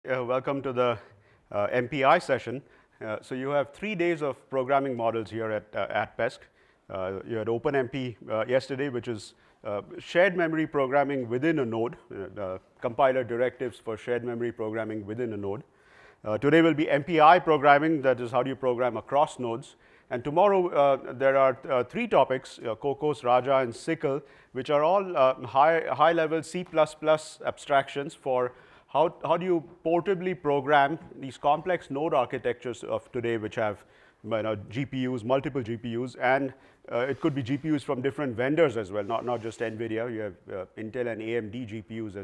Welcome to the MPI session. So you have 3 days of programming models here at ATPESC. You had OpenMP yesterday, which is shared memory programming within a node, compiler directives for shared memory programming within a node. Today will be MPI programming, that is how do you program across nodes. And tomorrow there are 3 topics, Cocos, Raja, and Sickle, which are all high-level C++ abstractions for how do you portably program these complex node architectures of today, which have GPUs, multiple GPUs, and it could be GPUs from different vendors as well, not just NVIDIA. You have Intel and AMD GPUs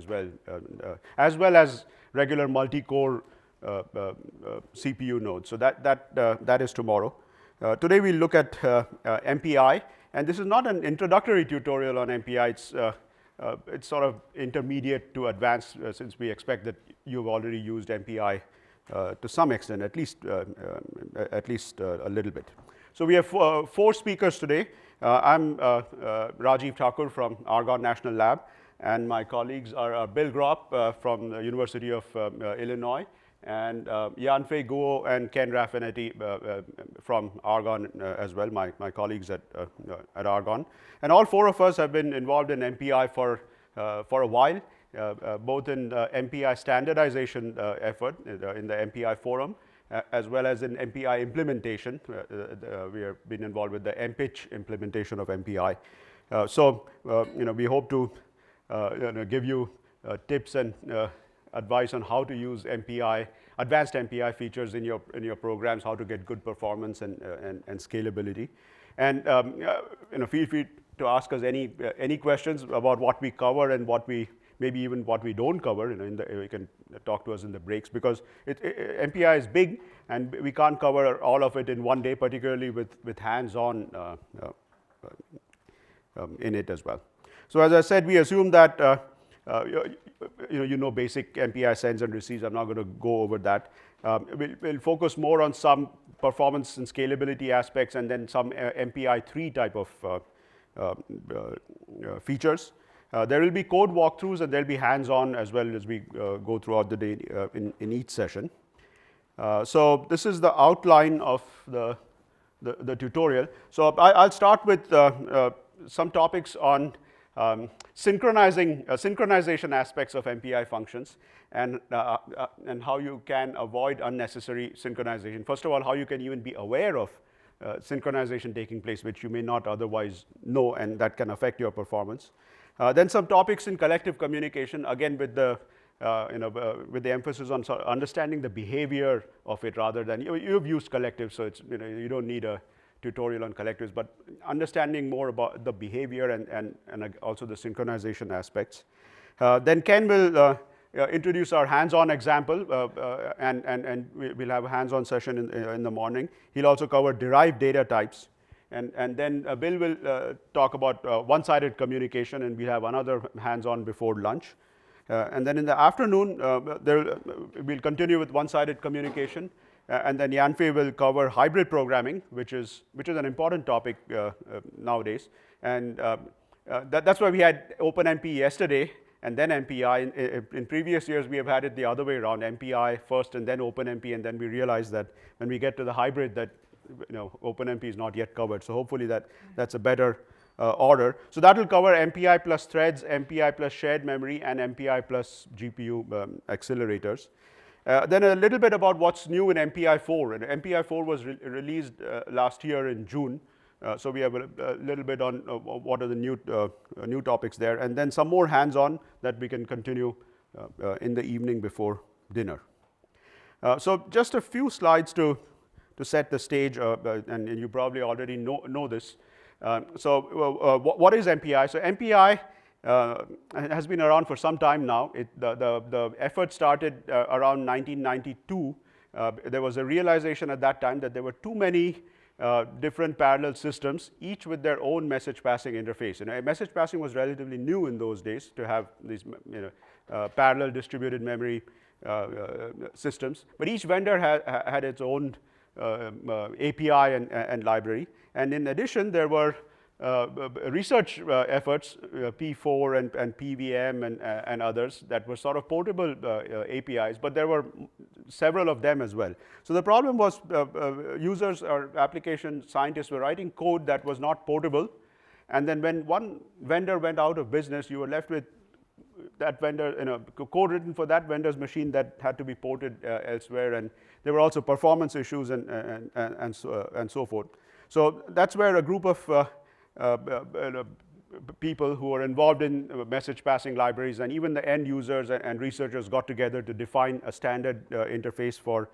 as well as regular multi-core CPU nodes. So that is tomorrow. Today we'll look at MPI, and this is not an introductory tutorial on MPI. It's sort of intermediate to advanced, since we expect that you've already used MPI to some extent, at least a little bit. So we have 4 speakers today. I'm Rajiv Thakur from Argonne National Lab, and my colleagues are Bill Gropp from the University of Illinois, and Yanfei Guo and Ken Raffenetti from Argonne as well, my colleagues at Argonne. And all 4 of us have been involved in MPI for a while, both in MPI standardization effort in the MPI forum, as well as in MPI implementation. We have been involved with the MPitch implementation of MPI. So we hope to give you tips and advice on how to use MPI, advanced MPI features in your programs, how to get good performance and scalability. And feel free to ask us any questions about what we cover and maybe even what we don't cover. You can talk to us in the breaks, because MPI is big and we can't cover all of it in one day, particularly with hands-on in it as well. So as I said, we assume that you know basic MPI sends and receives. I'm not going to go over that. We'll focus more on some performance and scalability aspects, and then some MPI 3 type of features. There will be code walkthroughs, and there'll be hands-on as well as we go throughout the day in each session. So this is the outline of the tutorial. So I'll start with some topics on synchronization aspects of MPI functions, and how you can avoid unnecessary synchronization. First of all, how you can even be aware of synchronization taking place, which you may not otherwise know, and that can affect your performance. Then some topics in collective communication, again with the emphasis on understanding the behavior of it, rather than you've used collectives, so it's you don't need a tutorial on collectives, but understanding more about the behavior and also the synchronization aspects. Then Ken will introduce our hands-on example, and we'll have a hands-on session in the morning. He'll also cover derived data types, and then Bill will talk about one-sided communication, and we'll have another hands-on before lunch. And then in the afternoon, we'll continue with one-sided communication. And then Yanfei will cover hybrid programming, which is an important topic nowadays. And that's why we had OpenMP yesterday and then MPI. In previous years, we have had it the other way around, MPI first and then OpenMP, and then we realized that when we get to the hybrid, that OpenMP is not yet covered. So hopefully that's a better order. So that will cover MPI plus threads, MPI plus shared memory, and MPI plus GPU accelerators. Then a little bit about what's new in MPI 4. And MPI 4 was released last year in June. So we have a little bit on what are the new topics there. And then some more hands-on that we can continue in the evening before dinner. So just a few slides to set the stage, and you probably already know this. So what is MPI? So MPI has been around for some time now. The effort started around 1992. There was a realization at that time that there were too many different parallel systems, each with their own message passing interface. Message passing was relatively new in those days, to have these parallel distributed memory systems. But each vendor had its own API and library. And in addition, there were research efforts, P4 and PVM and others, that were sort of portable APIs, but there were several of them as well. So the problem was users or application scientists were writing code that was not portable, and then when one vendor went out of business, you were left with that vendor, code written for that vendor's machine that had to be ported elsewhere, and there were also performance issues and so forth. So that's where a group of people who are involved in message passing libraries and even the end users and researchers got together to define a standard interface for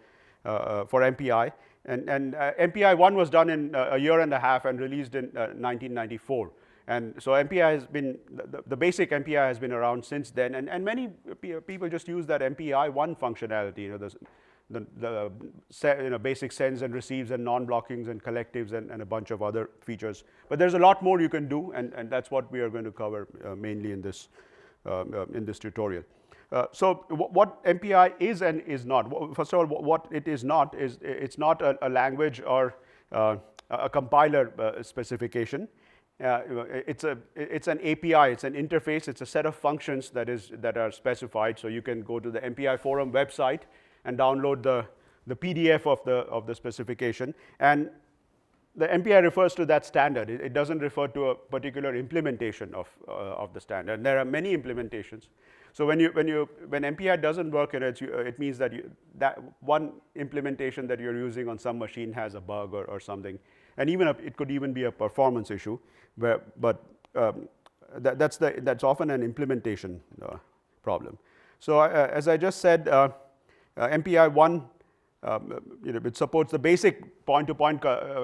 MPI. And MPI 1 was done in a year and a half and released in 1994. And so MPI has been, the basic MPI has been around since then, and many people just use that MPI 1 functionality, the basic sends and receives and non-blockings and collectives and a bunch of other features. But there's a lot more you can do, and that's what we are going to cover mainly in this tutorial. So what MPI is and is not. First of all, what it is not is it's not a language or a compiler specification. It's an API, it's an interface, it's a set of functions that are specified. So you can go to the MPI forum website and download the PDF of the specification. And the MPI refers to that standard. It doesn't refer to a particular implementation of the standard. And there are many implementations. So when MPI doesn't work in it, it means that that one implementation that you're using on some machine has a bug or something. And even it could even be a performance issue, but that's often an implementation problem. So as I just said, MPI 1, it supports the basic point-to-point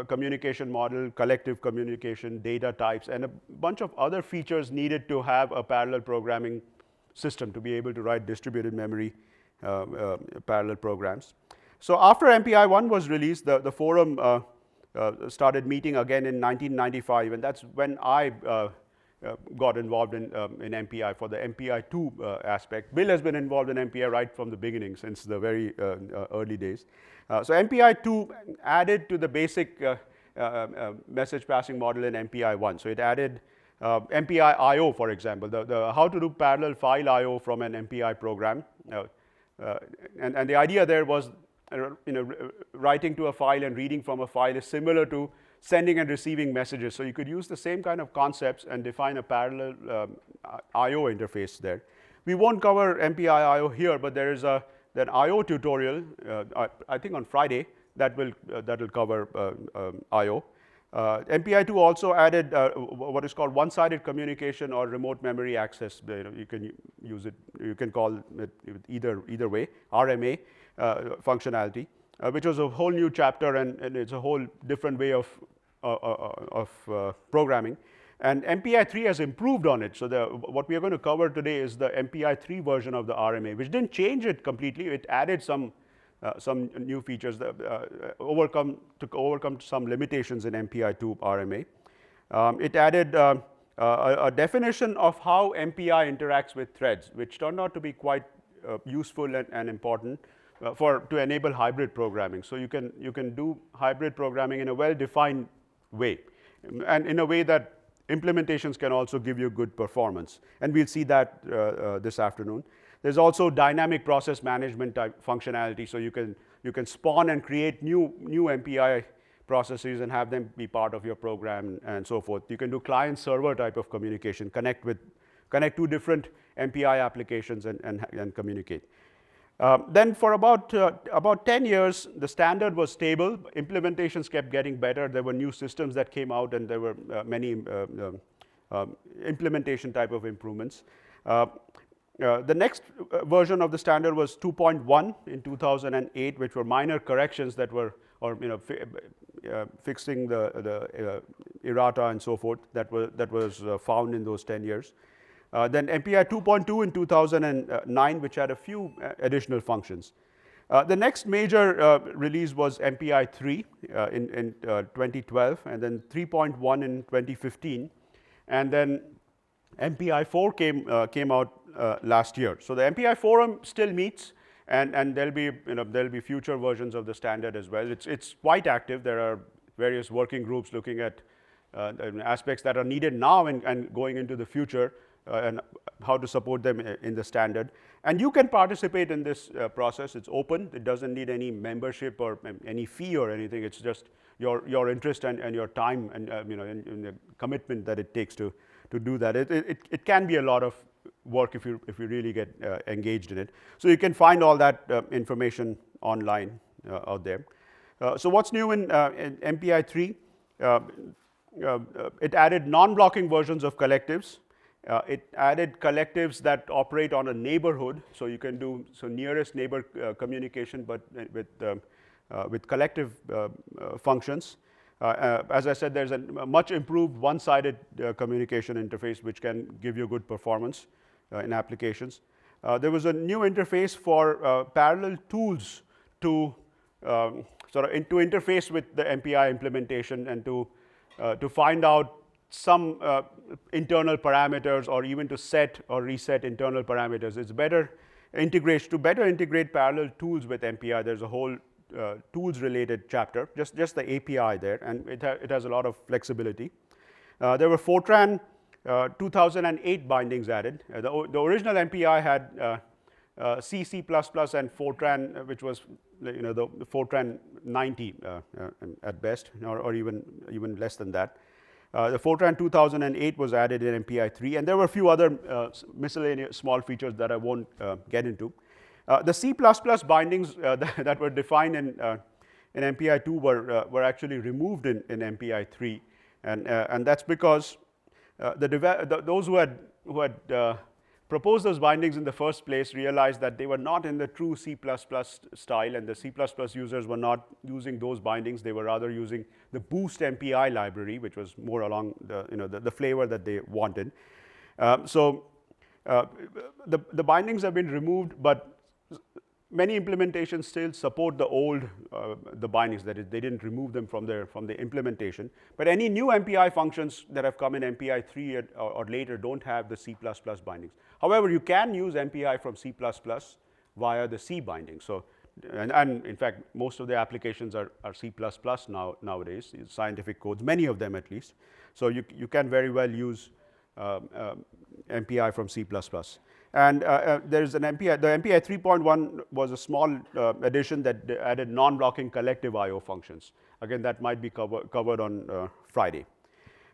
communication model, collective communication, data types, and a bunch of other features needed to have a parallel programming system to be able to write distributed memory parallel programs. So after MPI 1 was released, the forum started meeting again in 1995, and that's when I got involved in MPI for the MPI 2 aspect. Bill has been involved in MPI right from the beginning, since the very early days. So MPI 2 added to the basic message passing model in MPI 1. So it added MPI I/O, for example, the how to do parallel file I/O from an MPI program. And the idea there was, writing to a file and reading from a file is similar to sending and receiving messages. So you could use the same kind of concepts and define a parallel I/O interface there. We won't cover MPI I/O here, but there is an I/O tutorial, I think on Friday, that will cover I/O. MPI 2 also added what is called one-sided communication or remote memory access. You can use it, you can call it either way, RMA functionality, which was a whole new chapter, and it's a whole different way of programming. And MPI 3 has improved on it. So what we are going to cover today is the MPI 3 version of the RMA, which didn't change it completely. It added some new features that to overcome some limitations in MPI 2 RMA. It added a definition of how MPI interacts with threads, which turned out to be quite useful and important to enable hybrid programming. So you can do hybrid programming in a well-defined way, and in a way that implementations can also give you good performance. And we'll see that this afternoon. There's also dynamic process management type functionality, so you can spawn and create new MPI processes and have them be part of your program and so forth. You can do client-server type of communication, connect two different MPI applications and communicate. Then for about 10 years, the standard was stable. Implementations kept getting better. There were new systems that came out, and there were many implementation type of improvements. The next version of the standard was 2.1 in 2008, which were minor corrections that were, fixing the errata and so forth that was found in those 10 years. Then MPI 2.2 in 2009, which had a few additional functions. The next major release was MPI 3 in 2012, and then 3.1 in 2015, and then MPI 4 came out last year. So the MPI forum still meets, and there'll be future versions of the standard as well. It's quite active. There are various working groups looking at aspects that are needed now and going into the future, and how to support them in the standard. And you can participate in this process. It's open. It doesn't need any membership or any fee or anything. It's just your interest and your time and and the commitment that it takes to do that. It can be a lot of work if you really get engaged in it. So you can find all that information online out there. So what's new in MPI 3? It added non-blocking versions of collectives. It added collectives that operate on a neighborhood, so you can do nearest neighbor communication, but with collective functions. As I said, there's a much improved one-sided communication interface, which can give you good performance in applications. There was a new interface for parallel tools to to interface with the MPI implementation and to find out some internal parameters, or even to set or reset internal parameters. It's better integration to better integrate parallel tools with MPI. There's a whole tools related chapter, just the API there, and it has a lot of flexibility. There were Fortran 2008 bindings added. The original MPI had C, C++, and Fortran, which was the Fortran 90 at best, or even less than that. The Fortran 2008 was added in MPI 3, and there were a few other miscellaneous small features that I won't get into. The C++ bindings that were defined in MPI 2 were actually removed in MPI 3, and that's because those who had proposed those bindings in the first place realized that they were not in the true C++ style, and the C++ users were not using those bindings. They were rather using the Boost MPI library, which was more along the flavor that they wanted. The bindings have been removed, but many implementations still support the old the bindings. That is, they didn't remove them from the implementation. But any new MPI functions that have come in MPI 3 or later don't have the C++ bindings. However, you can use MPI from C++ via the C binding. So, and in fact, most of the applications are C++ nowadays, scientific codes, many of them at least. So you can very well use MPI from C++. And there's an MPI, the MPI 3.1 was a small addition that added non-blocking collective I/O functions. Again, that might be covered on Friday.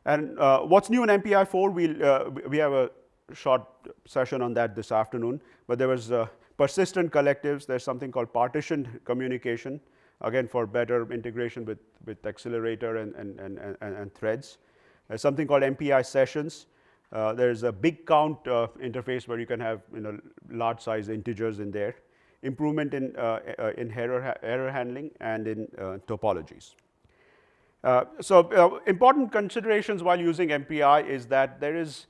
And what's new in MPI 4? We have a short session on that this afternoon, but there was persistent collectives. There's something called partitioned communication, again for better integration with accelerator and threads. There's something called MPI sessions. There's a big count interface where you can have large size integers in there. Improvement in error handling and in topologies. Important considerations while using MPI is that there's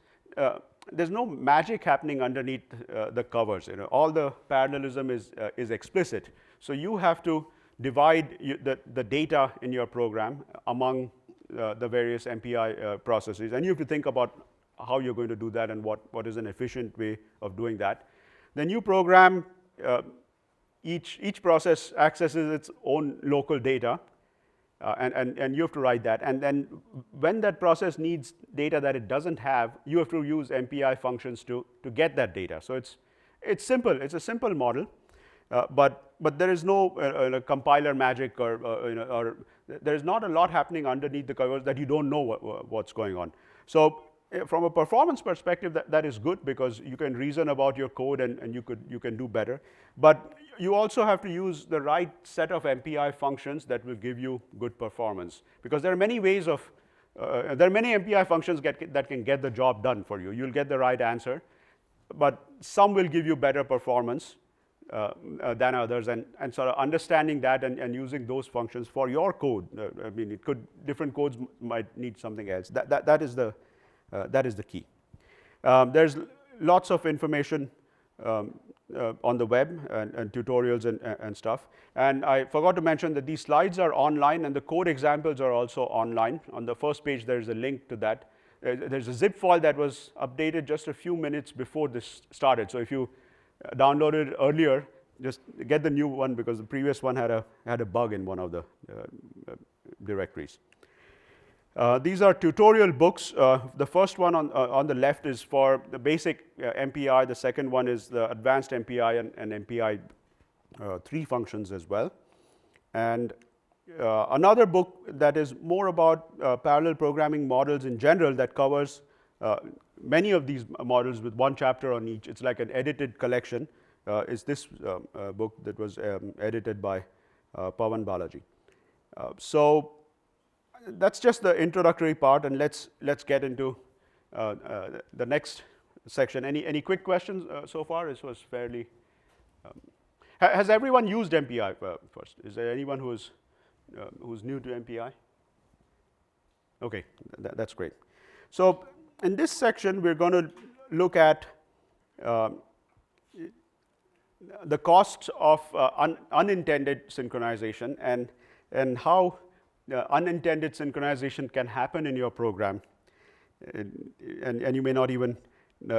no magic happening underneath the covers. All the parallelism is explicit. So you have to divide the data in your program among the various MPI processes, and you have to think about how you're going to do that and what is an efficient way of doing that. The new program, each process accesses its own local data, and you have to write that. And then when that process needs data that it doesn't have, you have to use MPI functions to get that data. So it's simple. It's a simple model, but there is no compiler magic or there's not a lot happening underneath the covers that you don't know what's going on. So from a performance perspective, that is good because you can reason about your code and you can do better. But you also have to use the right set of MPI functions that will give you good performance, because there are many ways of there are many MPI functions that can get the job done for you. You'll get the right answer, but some will give you better performance than others, and sort of understanding that and using those functions for your code. I mean, different codes might need something else. That is the key. There's lots of information on the web and tutorials and stuff. And I forgot to mention that these slides are online and the code examples are also online. On the first page, there's a link to that. There's a zip file that was updated just a few minutes before this started. So if you downloaded earlier, just get the new one because the previous one had a bug in one of the directories. These are tutorial books. The first one on the left is for the basic MPI. The second one is the advanced MPI and MPI 3 functions as well. And another book that is more about parallel programming models in general that covers many of these models with one chapter on each. It's like an edited collection. Is this book that was edited by Pawan Balaji. So that's just the introductory part, and let's get into the next section. Any quick questions so far? This was fairly. Has everyone used MPI first? Is there anyone who's new to MPI? Okay, that's great. So in this section, we're going to look at the costs of unintended synchronization and how unintended synchronization can happen in your program, and you may not even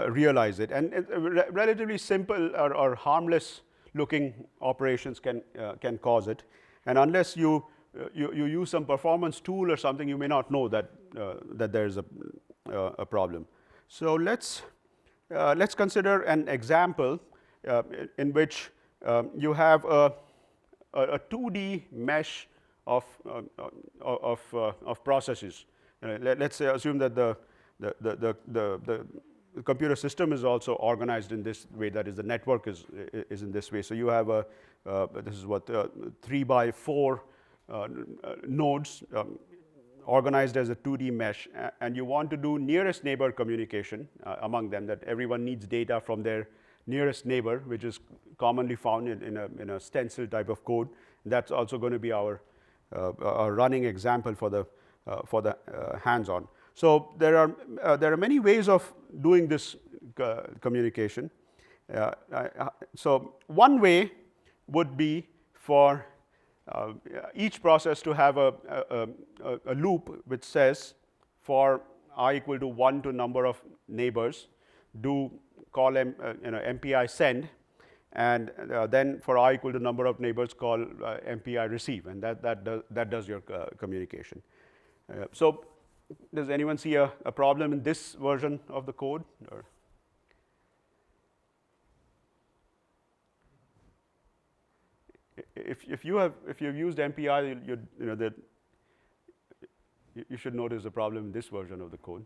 realize it. And relatively simple or harmless looking operations can cause it. And unless you use some performance tool or something, you may not know that there's a problem. So let's consider an example in which you have a 2D mesh of processes. Let's say assume that the computer system is also organized in this way. That is, the network is in this way. So you have this is what 3x4 nodes organized as a 2D mesh, and you want to do nearest neighbor communication among them. That everyone needs data from their nearest neighbor, which is commonly found in a stencil type of code. That's also going to be our running example for the hands-on. So there are many ways of doing this communication. So one way would be for each process to have a loop which says for I equal to 1 to number of neighbors, do call MPI send, and then for I equal to number of neighbors, call MPI receive, and that does your communication. So does anyone see a problem in this version of the code? Or? If you've used MPI, you should notice a problem in this version of the code.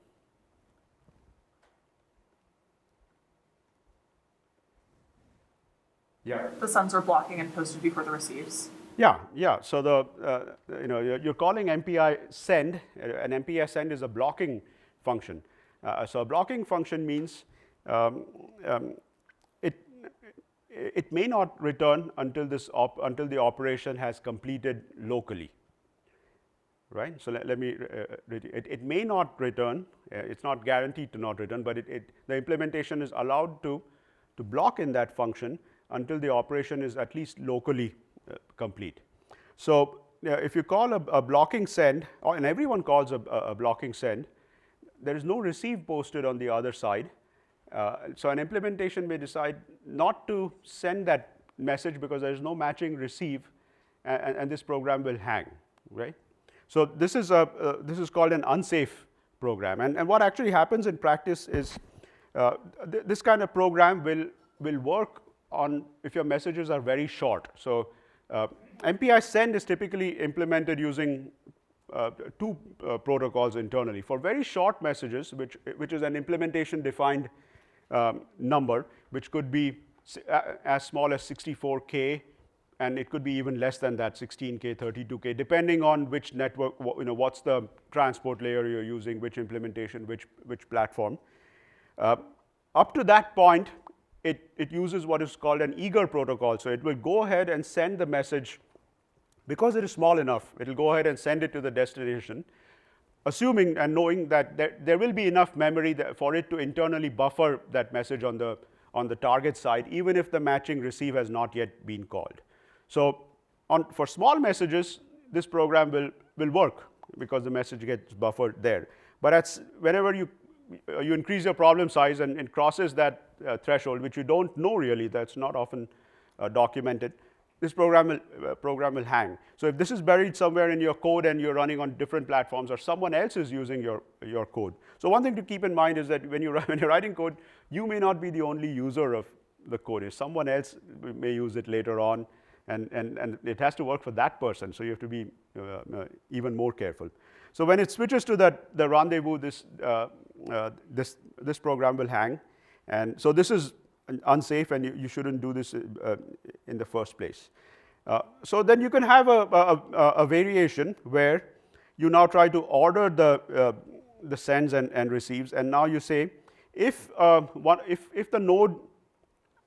Yeah. The sends are blocking and posted before the receives. Yeah. So you're calling MPI send. An MPI send is a blocking function. So a blocking function means it may not return until the operation has completed locally. Right. So let me. It may not return. It's not guaranteed to not return, but the implementation is allowed to block in that function until the operation is at least locally complete. So if you call a blocking send, and everyone calls a blocking send, there is no receive posted on the other side. So an implementation may decide not to send that message because there is no matching receive, and this program will hang, right? So this is called an unsafe program. And what actually happens in practice is this kind of program will work on if your messages are very short. So MPI send is typically implemented using two protocols internally. For very short messages, which is an implementation defined number, which could be as small as 64K, and it could be even less than that, 16K, 32K, depending on which network, what's the transport layer you're using, which implementation, which platform. Up to that point, it uses what is called an eager protocol. So it will go ahead and send the message. Because it is small enough, it will go ahead and send it to the destination, assuming and knowing that there will be enough memory for it to internally buffer that message on the target side, even if the matching receive has not yet been called. So for small messages, this program will work because the message gets buffered there. But whenever you increase your problem size and it crosses that threshold, which you don't know really, that's not often documented, this program will hang. So if this is buried somewhere in your code and you're running on different platforms, or someone else is using your code. So one thing to keep in mind is that when you're writing code, you may not be the only user of the code. If someone else may use it later on, and it has to work for that person. So you have to be even more careful. So when it switches to the rendezvous, this program will hang. And so this is unsafe, and you shouldn't do this in the first place. So then you can have a variation where you now try to order the sends and receives, and now you say if the node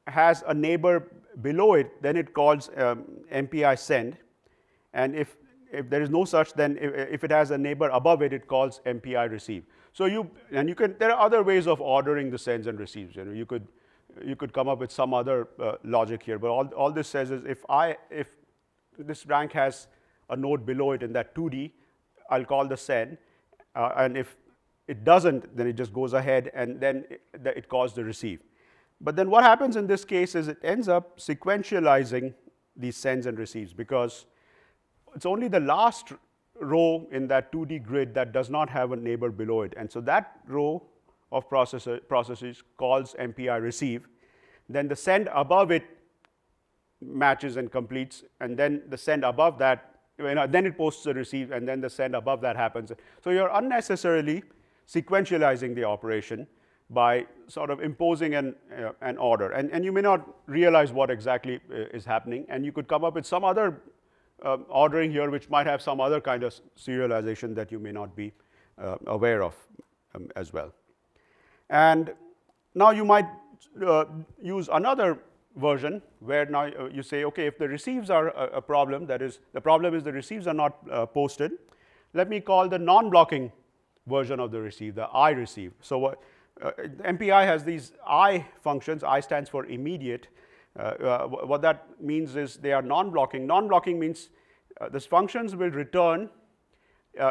has a neighbor below it, then it calls MPI send, and if there is no such, then if it has a neighbor above it, it calls MPI receive. So there are other ways of ordering the sends and receives. You could come up with some other logic here, but all this says is if this rank has a node below it in that 2D, I'll call the send, and if it doesn't, then it just goes ahead and then it calls the receive. But then what happens in this case is it ends up sequentializing these sends and receives, because it's only the last row in that 2D grid that does not have a neighbor below it. And so that row of processes calls MPI receive. Then the send above it matches and completes, and then the send above that, then it posts the receive, and then the send above that happens. So you're unnecessarily sequentializing the operation by sort of imposing an order. And you may not realize what exactly is happening, and you could come up with some other ordering here which might have some other kind of serialization that you may not be aware of as well. And now you might use another version where now you say, okay, if the receives are a problem, that is, the problem is the receives are not posted, let me call the non-blocking version of the receive, the I receive. So MPI has these I functions. I stands for immediate. What that means is they are non-blocking. Non-blocking means these functions will return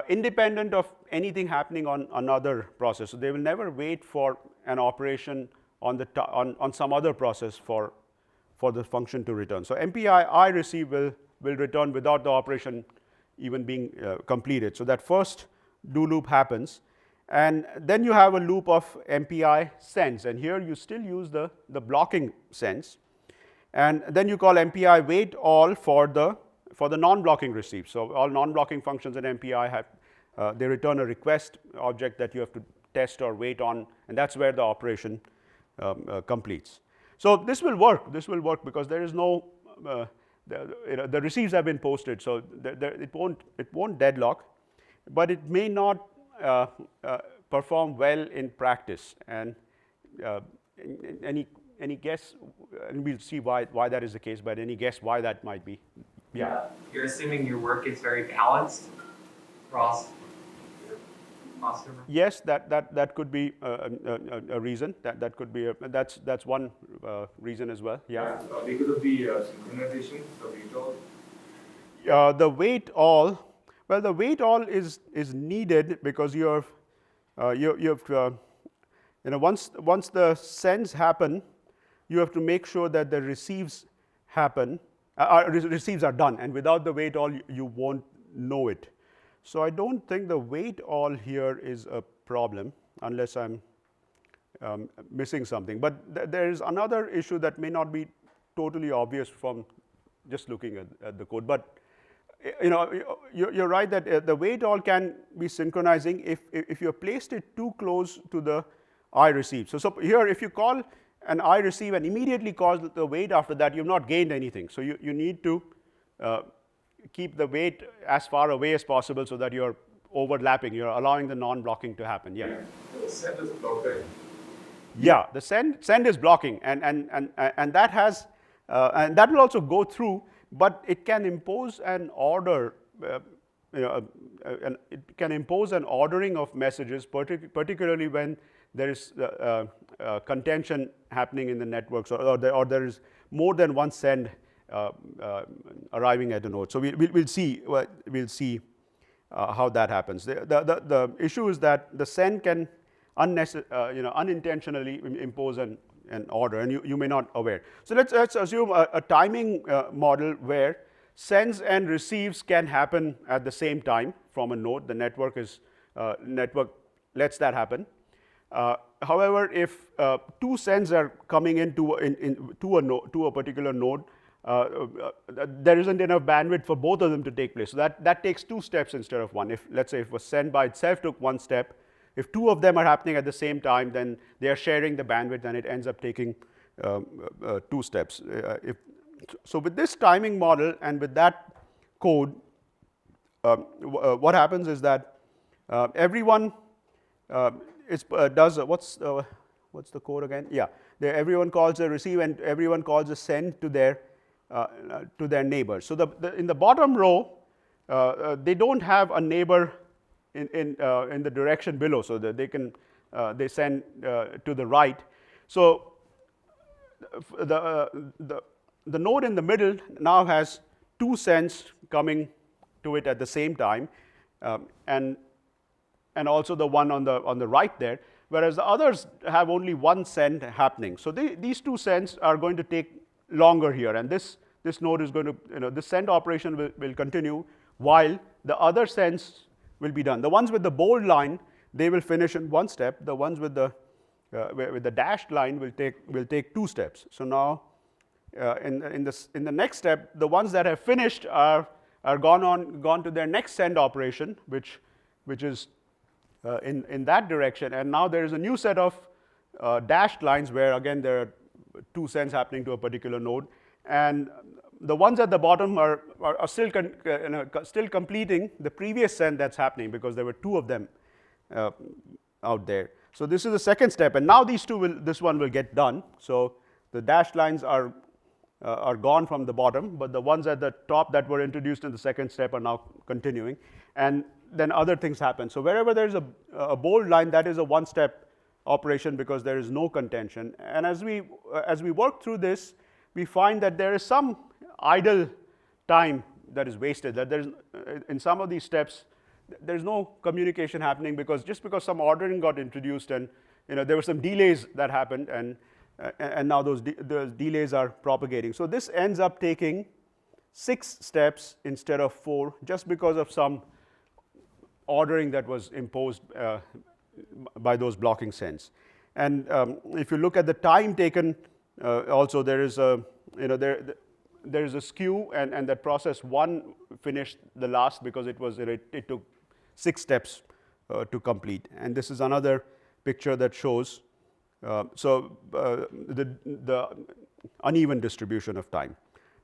independent of anything happening on another process. So they will never wait for an operation on some other process for the function to return. So MPI I receive will return without the operation even being completed. So that first do loop happens, and then you have a loop of MPI sends, and here you still use the blocking sends, and then you call MPI wait all for the non-blocking receive. So all non-blocking functions in MPI have they return a request object that you have to test or wait on, and that's where the operation completes. So this will work. This will work because there is no the receives have been posted, so it won't deadlock, but it may not perform well in practice. And any guess? And we'll see why that is the case. But any guess why that might be? Yeah. You're assuming your work is very balanced across. Yes, that could be a reason. That could be that's one reason as well. Yeah. Because of the synchronization, the wait all. The wait all. Well, the wait all is needed because you have once the sends happen, you have to make sure that the receives happen. Receives are done, and without the wait all, you won't know it. So I don't think the wait all here is a problem, unless I'm missing something. But there is another issue that may not be totally obvious from just looking at the code. But you're right that the wait all can be synchronizing if you placed it too close to the I receive. So here, if you call an I receive and immediately call the wait after that, you've not gained anything. So you need to keep the wait as far away as possible so that you're overlapping, you're allowing the non-blocking to happen. Yeah. The send is blocking. Yeah, the send is blocking, and that has and that will also go through, but it can impose an order. It can impose an ordering of messages, particularly when there is contention happening in the networks, or there is more than one send arriving at a node. So we'll see how that happens. The issue is that the send can unintentionally impose an an order, and you may not aware. So let's assume a timing model where sends and receives can happen at the same time from a node. The network lets that happen. However, if two sends are coming into a particular node, there isn't enough bandwidth for both of them to take place. So that takes 2 steps instead of 1. If, let's say, if a send by itself took 1 step, if 2 of them are happening at the same time, then they are sharing the bandwidth, and it ends up taking 2 steps. So with this timing model and with that code, what happens is that everyone does what's the code again? Yeah, everyone calls a receive and everyone calls a send to their neighbor. So in the bottom row, they don't have a neighbor in the direction below, so that they send to the right. So the node in the middle now has 2 sends coming to it at the same time, and also the one on the right there, whereas the others have only 1 send happening. So these 2 sends are going to take longer here, and this node is going to, the send operation will continue while the other sends will be done. The ones with the bold line, they will finish in 1 step. The ones with the dashed line will take 2 steps. So now in the next step, the ones that have finished are gone to their next send operation, which is in that direction, and now there is a new set of dashed lines where again there are 2 sends happening to a particular node, and the ones at the bottom are still still completing the previous send that's happening, because there were 2 of them out there. So this is the second step, and now this one will get done. So the dashed lines are gone from the bottom, but the ones at the top that were introduced in the second step are now continuing, and then other things happen. So wherever there's a bold line, that is a 1-step operation because there is no contention. And as we work through this, we find that there is some idle time that is wasted, that there's in some of these steps there's no communication happening because some ordering got introduced, and there were some delays that happened, and now those delays are propagating. So this ends up taking 6 steps instead of 4, just because of some ordering that was imposed by those blocking sends. And if you look at the time taken, also there is a there is a skew, and that process 1 finished the last because it took 6 steps to complete. And this is another picture that shows the uneven distribution of time.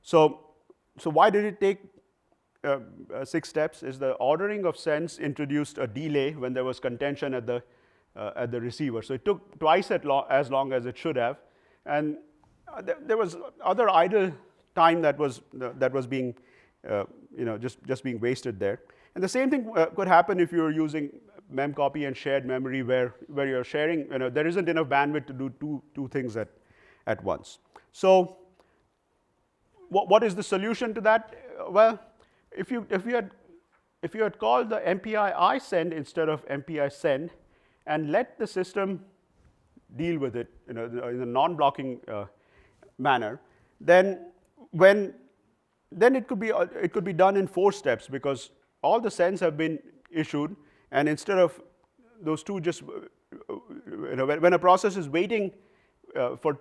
So why did it take 6 steps? Is the ordering of sends introduced a delay when there was contention at the receiver. So it took twice as long as it should have, and there was other idle time that was being just being wasted there. And the same thing could happen if you're using memcopy and shared memory, where you're sharing, there isn't enough bandwidth to do two things at once. So what is the solution to that? Well, if you had called the MPI send instead of MPI send, and let the system deal with it in a non-blocking manner, then it could be done in 4 steps, because all the sends have been issued, and instead of those 2 just when a process is waiting for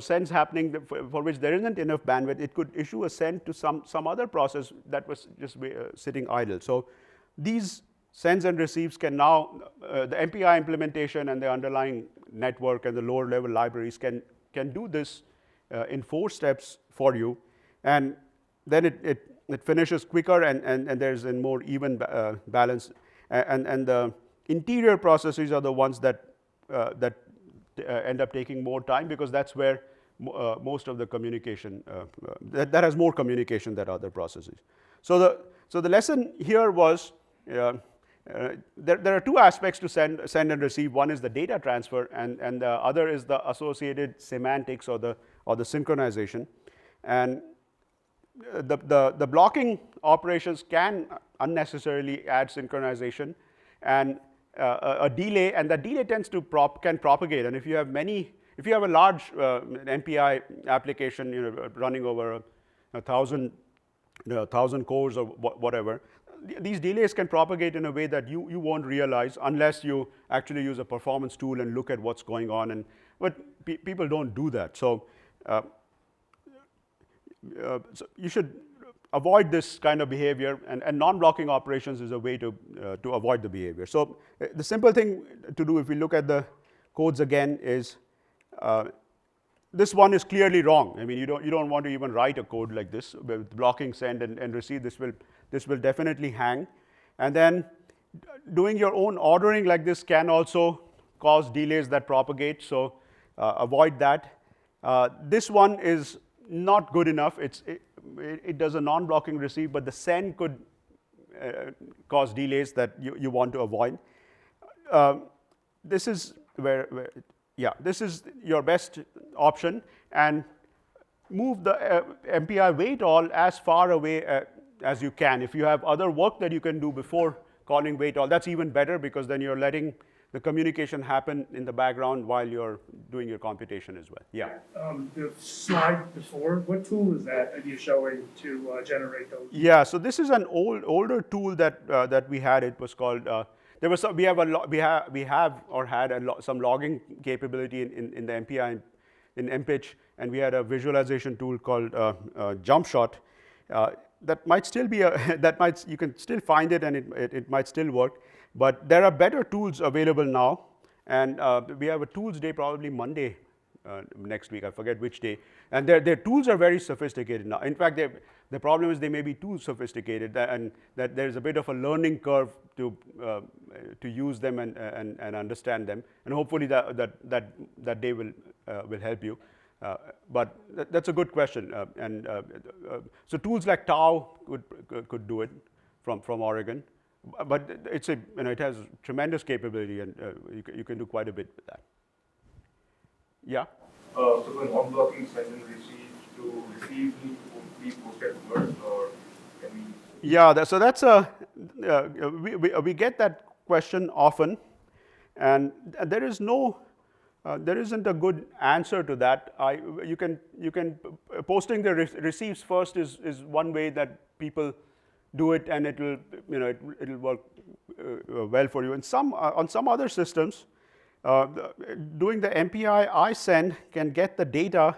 sends happening for which there isn't enough bandwidth, it could issue a send to some other process that was just sitting idle. So these sends and receives can now, the MPI implementation and the underlying network and the lower level libraries can do this in 4 steps for you, and then it finishes quicker, and there's a more even balance, and the interior processes are the ones that end up taking more time, because that's where most of the communication that has more communication than other processes. So the lesson here was there are 2 aspects to send and receive. One is the data transfer, and the other is the associated semantics or the synchronization. And the blocking operations can unnecessarily add synchronization and a delay, and that delay tends to can propagate. And if you have if you have a large MPI application, running over 1,000 cores or whatever, these delays can propagate in a way that you won't realize unless you actually use a performance tool and look at what's going on. But people don't do that. So you should avoid this kind of behavior, and non-blocking operations is a way to avoid the behavior. So the simple thing to do, if we look at the codes again, is this one is clearly wrong. I mean, you don't want to even write a code like this with blocking send and receive. This will definitely hang. And then doing your own ordering like this can also cause delays that propagate. So avoid that. This one is not good enough. It does a non-blocking receive, but the send could cause delays that you want to avoid. This is this is your best option, and move the MPI wait all as far away as you can. If you have other work that you can do before calling wait all, that's even better, because then you're letting the communication happen in the background while you're doing your computation as well. Yeah. The slide before, what tool is that you're showing to generate those? Yeah. So this is an older tool that we had. It was called. There was some, we have some logging capability in the MPI in MPitch, and we had a visualization tool called Jump Shot. That might still be you can still find it, and it might still work. But there are better tools available now, and we have a tools day probably Monday next week. I forget which day. And their tools are very sophisticated now. In fact, the problem is they may be too sophisticated, and that there's a bit of a learning curve to use them and understand them. And hopefully that day will help you. But that's a good question. So tools like Tau could do it from Oregon. But it has tremendous capability, and you can do quite a bit with that. Yeah. So when unblocking send and receive to receive need to be posted first, or can we? Yeah. So that's we get that question often, and there isn't a good answer to that. You can posting the receives first is one way that people do it, and it'll work well for you. And on some other systems, doing the MPI ISend can get the data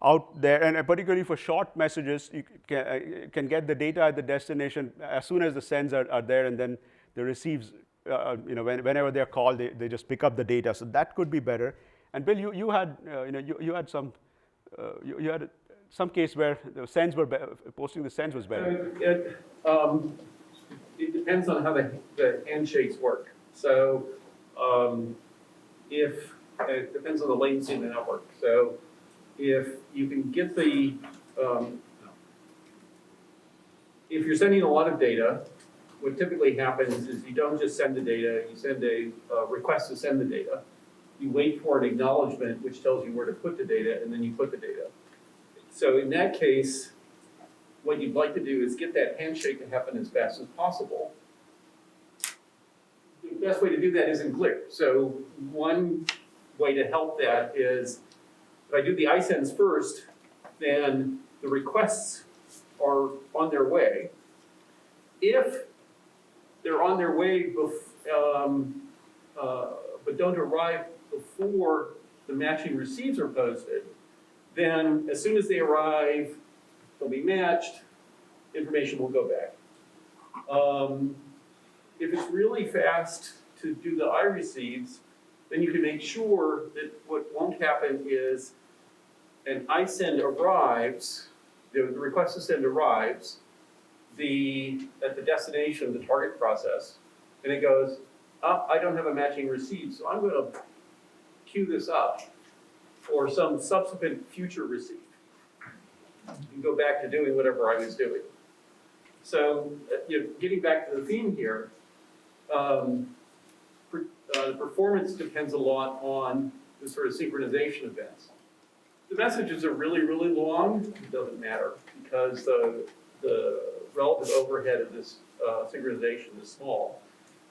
out there, and particularly for short messages, you can get the data at the destination as soon as the sends are there, and then the receives, whenever they're called, they just pick up the data. So that could be better. And Bill, you had some case where the sends were posting the sends was better. It depends on how the handshakes work. So if it depends on the latency of the network. So if you can get if you're sending a lot of data, what typically happens is you don't just send the data, you send a request to send the data. You wait for an acknowledgement which tells you where to put the data, and then you put the data. So in that case, what you'd like to do is get that handshake to happen as fast as possible. The best way to do that isn't clear. So one way to help that is, if I do the ISENDs first, then the requests are on their way. If they're on their way but don't arrive before the matching receives are posted, then as soon as they arrive, they'll be matched, information will go back. If it's really fast to do the iReceives, then you can make sure that what won't happen is an ISEND arrives, the request to send arrives at the destination of the target process, and it goes, I don't have a matching receive, so I'm going to queue this up for some subsequent future receive and go back to doing whatever I was doing. So, getting back to the theme here, the performance depends a lot on the sort of synchronization events. The messages are really, really long. It doesn't matter, because the relative overhead of this synchronization is small.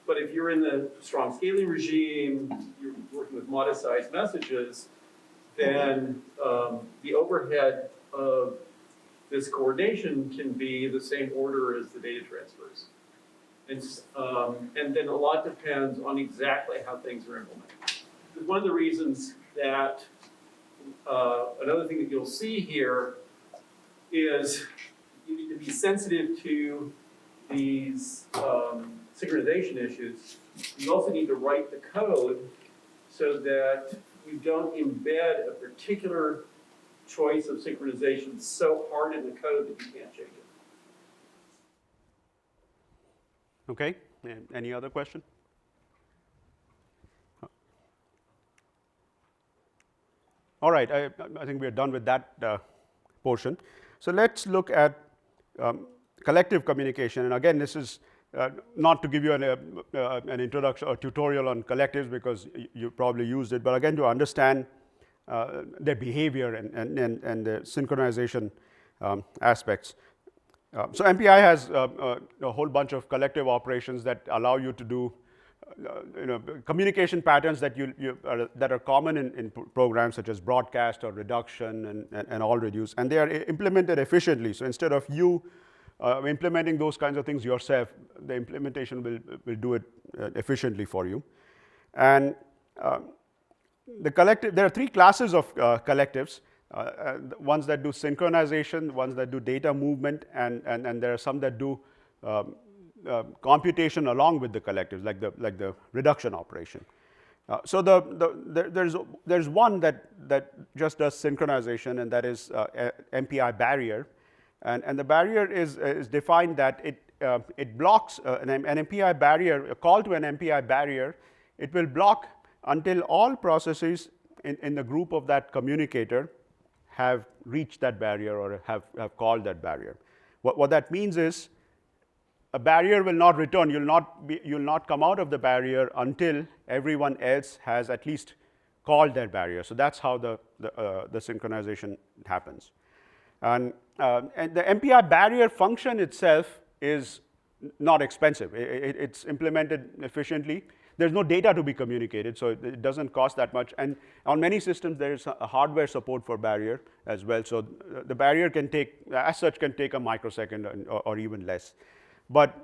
But if you're in the strong scaling regime, you're working with modest sized messages, then the overhead of this coordination can be the same order as the data transfers. And then a lot depends on exactly how things are implemented. One of the reasons that, another thing that you'll see here is you need to be sensitive to these synchronization issues. You also need to write the code so that you don't embed a particular choice of synchronization so hard in the code that you can't change it. Okay, any other question? All right, I think we are done with that portion. So let's look at collective communication. And again, this is not to give you an introduction or tutorial on collectives because you probably used it, but again to understand their behavior and the synchronization aspects. So MPI has a whole bunch of collective operations that allow you to do communication patterns that that are common in programs such as broadcast or reduction and all reduce, and they are implemented efficiently. So instead of you implementing those kinds of things yourself, the implementation will do it efficiently for you. And the collective, there are three classes of collectives. Ones that do synchronization, ones that do data movement, and there are some that do computation along with the collectives, like the reduction operation. So there's one that just does synchronization, and that is MPI barrier, and the barrier is defined that it blocks an MPI barrier, a call to an MPI barrier. It will block until all processes in the group of that communicator have reached that barrier or have called that barrier. What that means is a barrier will not return. You'll not come out of the barrier until everyone else has at least called their barrier. So that's how the synchronization happens. And the MPI barrier function itself is not expensive. It's implemented efficiently. There's no data to be communicated, so it doesn't cost that much. And on many systems, there is a hardware support for barrier as well. So the barrier can take, as such, can take a microsecond or even less. But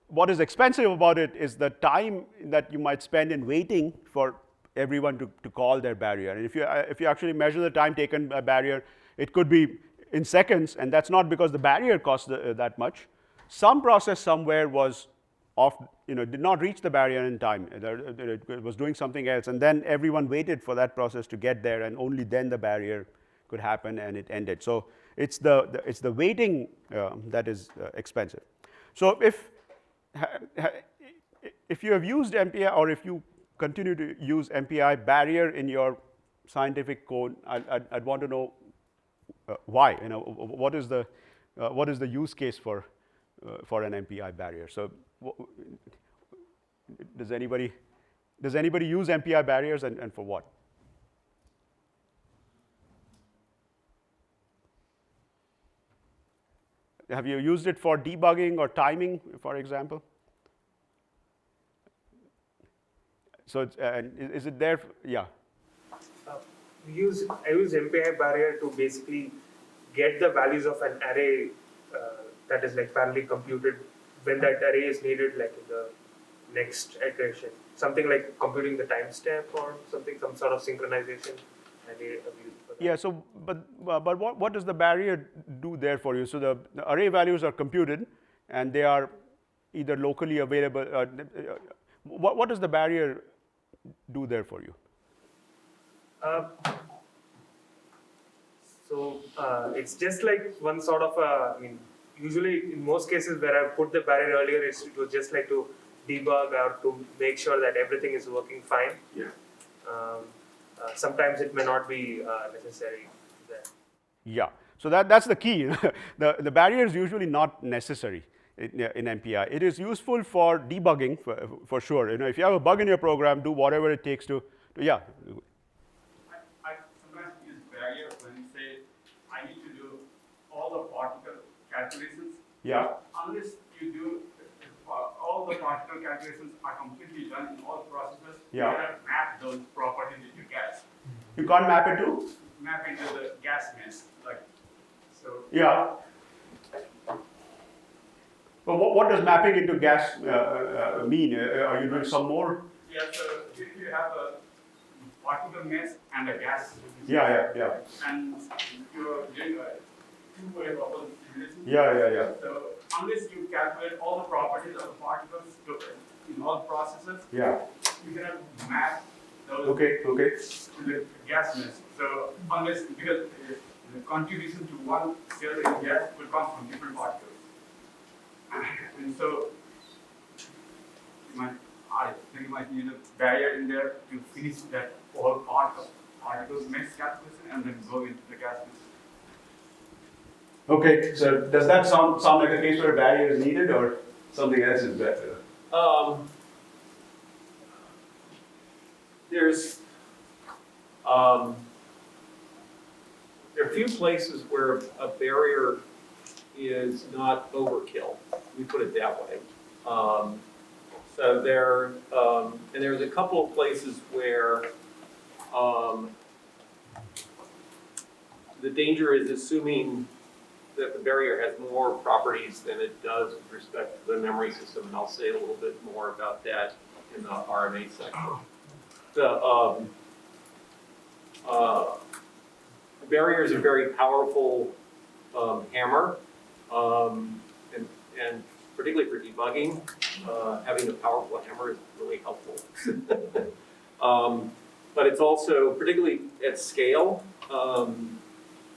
what is expensive about it is the time that you might spend in waiting for everyone to call their barrier. And if you actually measure the time taken by barrier, it could be in seconds, and that's not because the barrier costs that much. Some process somewhere was did not reach the barrier in time. It was doing something else, and then everyone waited for that process to get there, and only then the barrier could happen, and it ended. So it's the waiting that is expensive. So if you have used MPI, or if you continue to use MPI barrier in your scientific code, I'd want to know why. What is the use case for an MPI barrier? So does anybody use MPI barriers, and for what? Have you used it for debugging or timing, for example? So is it there? Yeah. I use MPI barrier to basically get the values of an array that is like parallelly computed when that array is needed, like in the next iteration. Something like computing the timestamp or something, some sort of synchronization. Yeah. So, but what does the barrier do there for you? So the array values are computed, and they are either locally available. What does the barrier do there for you? It's just like one sort of usually in most cases where I put the barrier earlier, it was just like to debug or to make sure that everything is working fine. Yeah. Sometimes it may not be necessary there. Yeah. So that's the key. The barrier is usually not necessary in MPI. It is useful for debugging for sure. If you have a bug in your program, do whatever it takes to yeah. I sometimes use barrier when you say I need to do all the particle calculations. Yeah. Unless you do all the particle calculations are completely done in all processes, Yeah. you cannot map those properties that you get. You can't map it to? map into the gas mess, like, so. Yeah. Well, what does mapping into gas mean? Are you doing some more? Yeah, so if you have a particle mess and a gas. Yeah. And you're doing a two-way bubble simulation. Yeah. So unless you calculate all the properties of the particles in all processes, Yeah. you cannot map those Okay. to the gas mess. So unless, because the contribution to one cell in gas will come from different particles. And so I think you might need a barrier in there to finish that whole part of particles mess calculation and then go into the gas mess. Okay, so does that sound like a case where a barrier is needed or something else is better? There's there are a few places where a barrier is not overkill. We put it that way. So there, and there's a couple of places where the danger is assuming that the barrier has more properties than it does with respect to the memory system, and I'll say a little bit more about that in the RMA section. The barrier is a very powerful hammer, and particularly for debugging, having a powerful hammer is really helpful. But it's also, particularly at scale,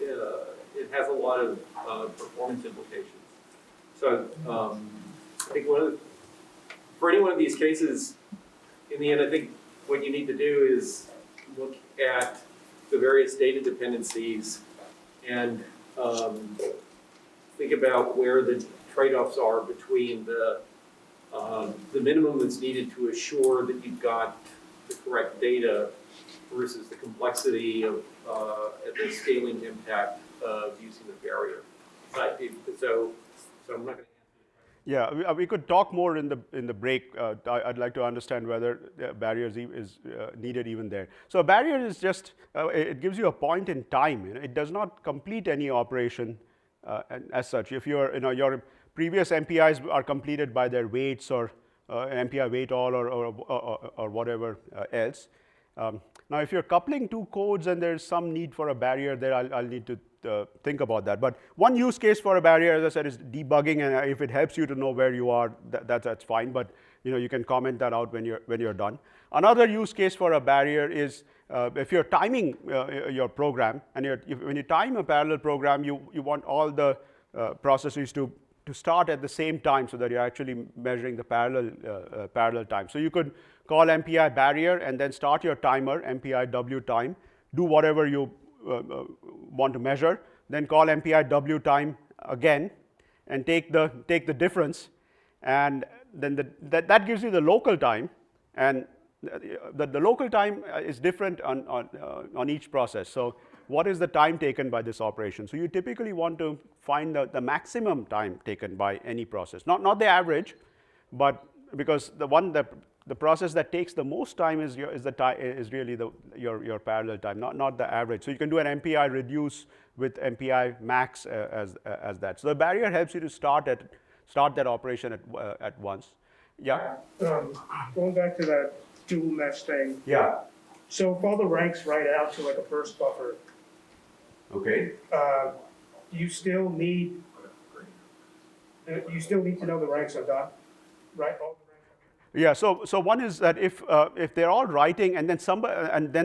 it has a lot of performance implications. So I think for any one of these cases, in the end, I think what you need to do is look at the various data dependencies and think about where the trade-offs are between the minimum that's needed to assure that you've got the correct data versus the complexity of the scaling impact of using the barrier. So I'm not going to. Yeah, we could talk more in the break. I'd like to understand whether barriers is needed even there. So a barrier is just it gives you a point in time. It does not complete any operation as such. If your previous MPIs are completed by their weights or MPI weight all or whatever else. Now, if you're coupling two codes and there's some need for a barrier there, I'll need to think about that. But one use case for a barrier, as I said, is debugging, and if it helps you to know where you are, that's fine. But you can comment that out when you're done. Another use case for a barrier is if you're timing your program, and when you time a parallel program, you want all the processes to start at the same time so that you're actually measuring the parallel time. So you could call MPI barrier and then start your timer, MPI W time, do whatever you want to measure, then call MPI W time again and take the difference, and then that gives you the local time, and the local time is different on each process. So what is the time taken by this operation? So you typically want to find the maximum time taken by any process, not the average, but because the process that takes the most time is really your parallel time, not the average. So you can do an MPI reduce with MPI max as that. So the barrier helps you to start that operation at once. Yeah. Going back to that dual mesh thing. Yeah. So if all the ranks write out to like a burst buffer, Okay. you still need to know the ranks are done, right? All the ranks are. Yeah. So one is that if they're all writing and then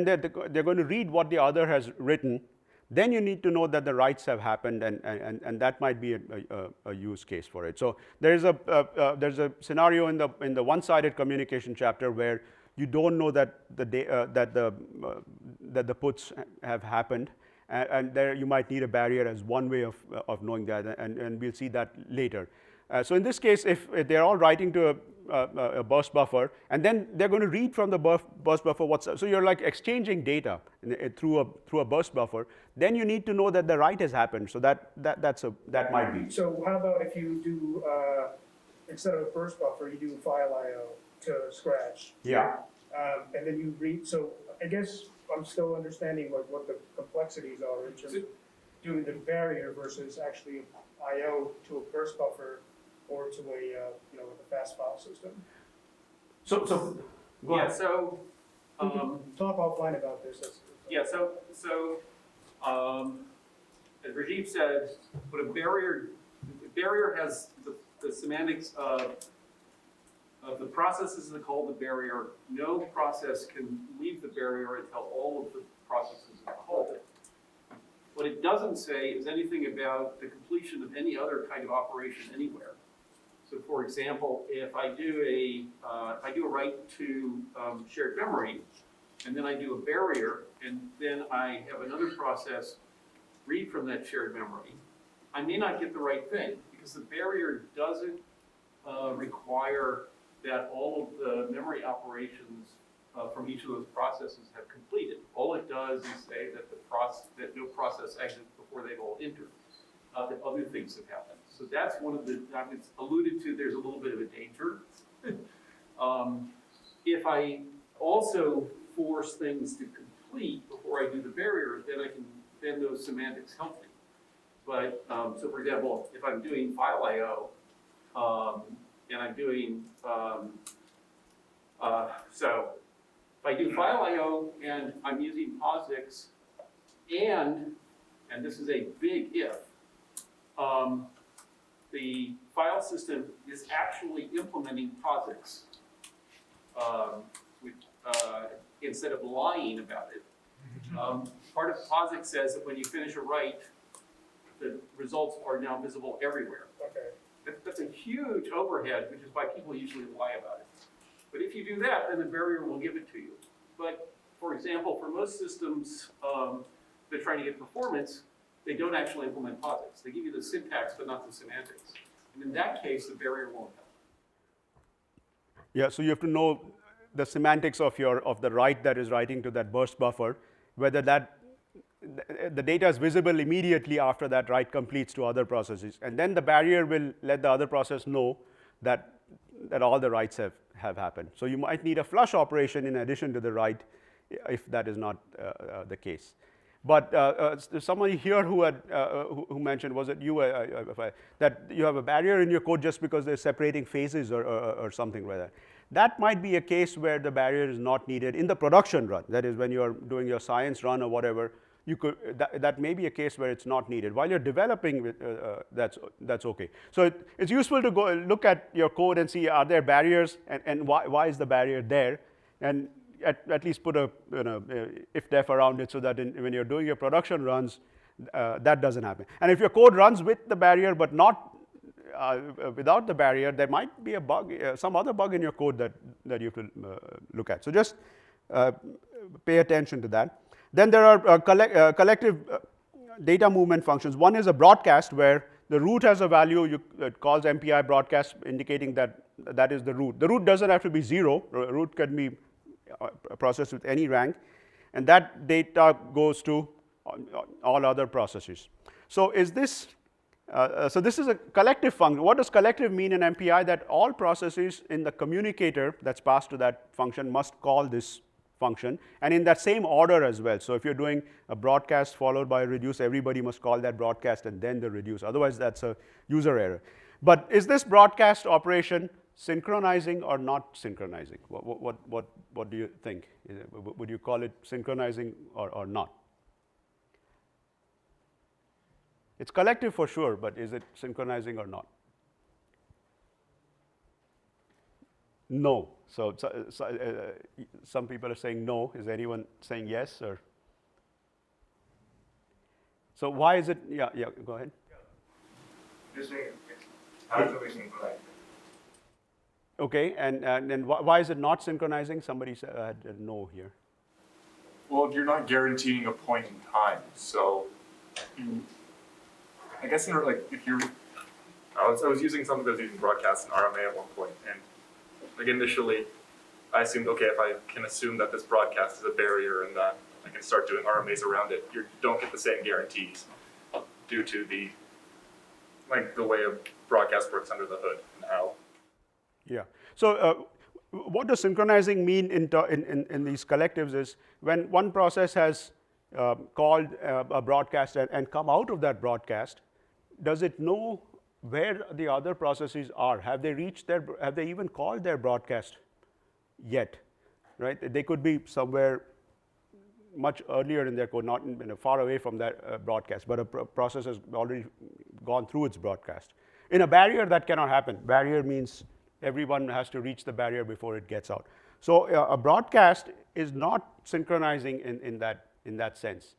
they're going to read what the other has written, then you need to know that the writes have happened, and that might be a use case for it. So there's a scenario in the one-sided communication chapter where you don't know that the puts have happened, and there you might need a barrier as one way of knowing that, and we'll see that later. So in this case, if they're all writing to a burst buffer, and then they're going to read from the burst buffer so you're like exchanging data through a burst buffer, then you need to know that the write has happened. So that might be. So how about if you do, instead of a burst buffer, you do file IO to scratch? Yeah. And then you read, so I guess I'm still understanding what the complexities are in terms of doing the barrier versus actually I/O to a burst buffer or to a, like a fast file system. So go Yeah, ahead. so, We can talk offline about this. yeah, so, as Rajiv said, what a barrier has the semantics of the processes that call the barrier. No process can leave the barrier until all of the processes have called it. What it doesn't say is anything about the completion of any other kind of operation anywhere. So, for example, if I do a write to shared memory, and then I do a barrier, and then I have another process read from that shared memory, I may not get the right thing because the barrier doesn't require that all of the memory operations from each of those processes have completed. All it does is say that that no process exits before they've all entered, that other things have happened. So that's one of the, it's alluded to, there's a little bit of a danger. If I also force things to complete before I do the barrier, then those semantics help me. But, so for example, if I'm doing file I/O, and I'm doing, so if I do file I/O and I'm using POSIX and this is a big if, the file system is actually implementing POSIX instead of lying about it. Part of POSIX says that when you finish a write, the results are now visible everywhere. Okay. That's a huge overhead, which is why people usually lie about it. But if you do that, then the barrier will give it to you. But for example, for most systems that are trying to get performance, they don't actually implement POSIX. They give you the syntax, but not the semantics. And in that case, the barrier won't help. Yeah, so you have to know the semantics of the write that is writing to that burst buffer, whether the data is visible immediately after that write completes to other processes. And then the barrier will let the other process know that all the writes have happened. So you might need a flush operation in addition to the write if that is not the case. But somebody here who mentioned, was it you, that you have a barrier in your code just because they're separating phases or something like that. That might be a case where the barrier is not needed in the production run. That is when you're doing your science run or whatever. That may be a case where it's not needed. While you're developing, that's okay. So it's useful to go look at your code and see, are there barriers, and why is the barrier there, and at least put a if-def around it so that when you're doing your production runs, that doesn't happen. And if your code runs with the barrier but not without the barrier, there might be a bug, some other bug in your code that you have to look at. So just pay attention to that. Then there are collective data movement functions. One is a broadcast where the root has a value, it calls MPI broadcast, indicating that is the root. The root doesn't have to be 0. Root can be processed with any rank, and that data goes to all other processes. So is this, so this is a collective function. What does collective mean in MPI? That all processes in the communicator that's passed to that function must call this function, and in that same order as well. So if you're doing a broadcast followed by a reduce, everybody must call that broadcast and then the reduce. Otherwise, that's a user error. But is this broadcast operation synchronizing or not synchronizing? What do you think? Would you call it synchronizing or not? It's collective for sure, but is it synchronizing or not? No. So some people are saying no. Is anyone saying yes? Or so why is it? Yeah. Go ahead. Just saying, it has to be synchronized. Okay, and why is it not synchronizing? Somebody said no here. Well, you're not guaranteeing a point in time, so I guess if you're, I was using something that was using broadcast and RMA at one point, and initially, I assumed, okay, if I can assume that this broadcast is a barrier and that I can start doing RMAs around it, you don't get the same guarantees due to the way a broadcast works under the hood and how. Yeah. So what does synchronizing mean in these collectives is when one process has called a broadcast and come out of that broadcast, does it know where the other processes are? Have they even called their broadcast yet, right? They could be somewhere much earlier in their code, not far away from that broadcast, but a process has already gone through its broadcast. In a barrier, that cannot happen. Barrier means everyone has to reach the barrier before it gets out. So a broadcast is not synchronizing in that sense.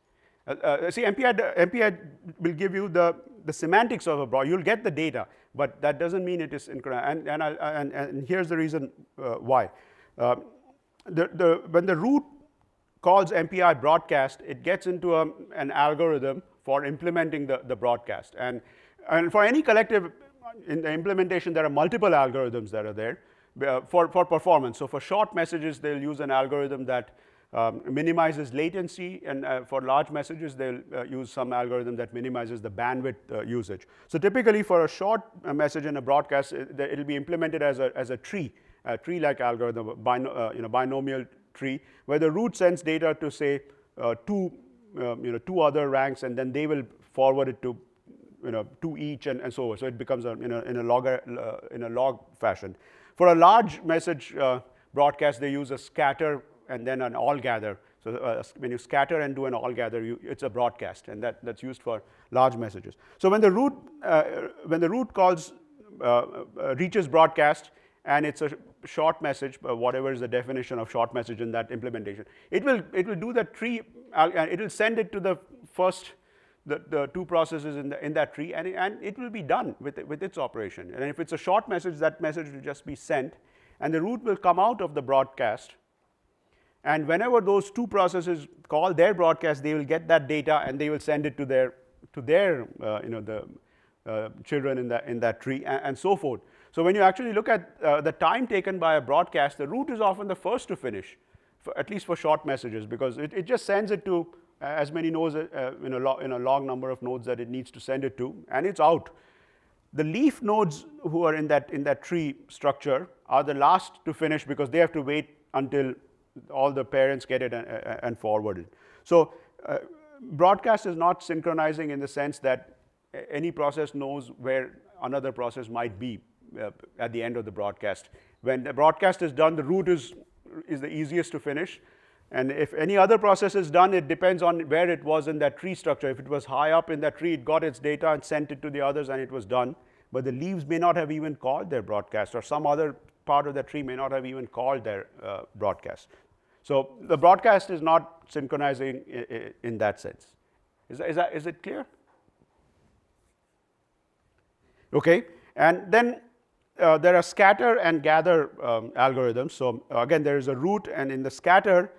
See, MPI will give you the semantics of a broadcast. You'll get the data, but that doesn't mean it is synchronized. And here's the reason why. When the root calls MPI broadcast, it gets into an algorithm for implementing the broadcast. And for any collective in the implementation, there are multiple algorithms that are there for performance. So for short messages, they'll use an algorithm that minimizes latency, and for large messages, they'll use some algorithm that minimizes the bandwidth usage. So typically, for a short message in a broadcast, it'll be implemented as a tree-like algorithm, binomial tree, where the root sends data to say two other ranks, and then they will forward it to to each, and so on. So it becomes in a log fashion. For a large message broadcast, they use a scatter and then an all gather. So when you scatter and do an all gather, it's a broadcast, and that's used for large messages. So when the root calls reaches broadcast, and it's a short message, whatever is the definition of short message in that implementation, it will do the tree, and it will send it to the first the two processes in that tree, and it will be done with its operation. And if it's a short message, that message will just be sent, and the root will come out of the broadcast. And whenever those two processes call their broadcast, they will get that data and they will send it to their children in that tree, and so forth. So when you actually look at the time taken by a broadcast, the root is often the first to finish, at least for short messages, because it just sends it to as many nodes in a log number of nodes that it needs to send it to, and it's out. The leaf nodes who are in that tree structure are the last to finish because they have to wait until all the parents get it and forward it. So broadcast is not synchronizing in the sense that any process knows where another process might be at the end of the broadcast. When the broadcast is done, the root is the easiest to finish. And if any other process is done, it depends on where it was in that tree structure. If it was high up in that tree, it got its data and sent it to the others, and it was done. But the leaves may not have even called their broadcast, or some other part of the tree may not have even called their broadcast. So the broadcast is not synchronizing in that sense. Is it clear? Okay, and then there are scatter and gather algorithms. So again, there is a root, and in the scatter,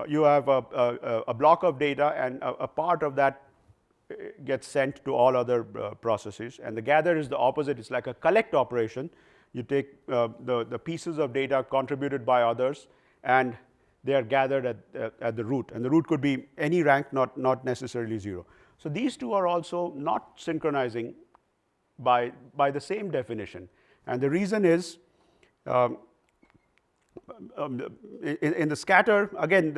you have a block of data, and a part of that gets sent to all other processes. And the gather is the opposite. It's like a collect operation. You take the pieces of data contributed by others, and they are gathered at the root. And the root could be any rank, not necessarily 0. So these two are also not synchronizing by the same definition. And the reason is, in the scatter, again,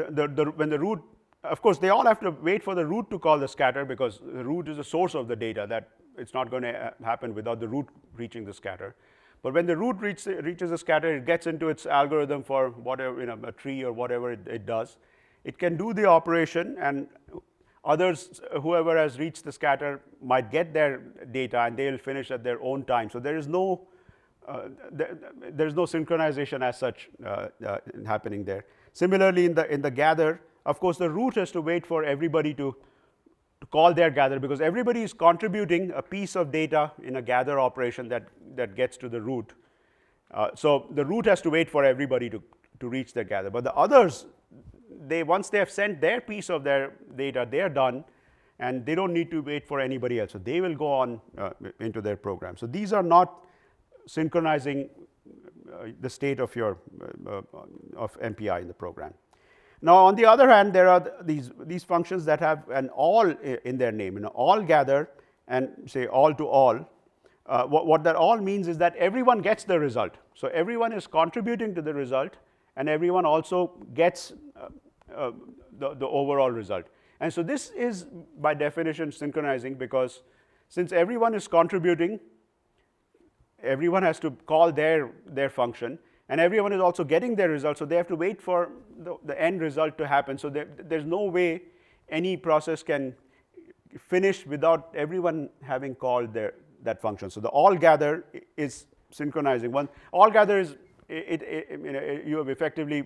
when the root, of course, they all have to wait for the root to call the scatter, because the root is the source of the data. That it's not going to happen without the root reaching the scatter. But when the root reaches the scatter, it gets into its algorithm for whatever, a tree or whatever it does. It can do the operation, and others, whoever has reached the scatter, might get their data, and they will finish at their own time. So there is no synchronization as such happening there. Similarly, in the gather, of course, the root has to wait for everybody to call their gather, because everybody is contributing a piece of data in a gather operation that gets to the root. So the root has to wait for everybody to reach their gather. But the others, once they have sent their piece of their data, they are done, and they don't need to wait for anybody else. So they will go on into their program. So these are not synchronizing the state of your of MPI in the program. Now, on the other hand, there are these functions that have an all in their name, all gather and say all to all. what that all means is that everyone gets the result. So everyone is contributing to the result, and everyone also gets the overall result. And so this is, by definition, synchronizing, because since everyone is contributing, everyone has to call their function, and everyone is also getting their result, so they have to wait for the end result to happen. So there's no way any process can finish without everyone having called that function. So the all gather is synchronizing. One all gather is you have effectively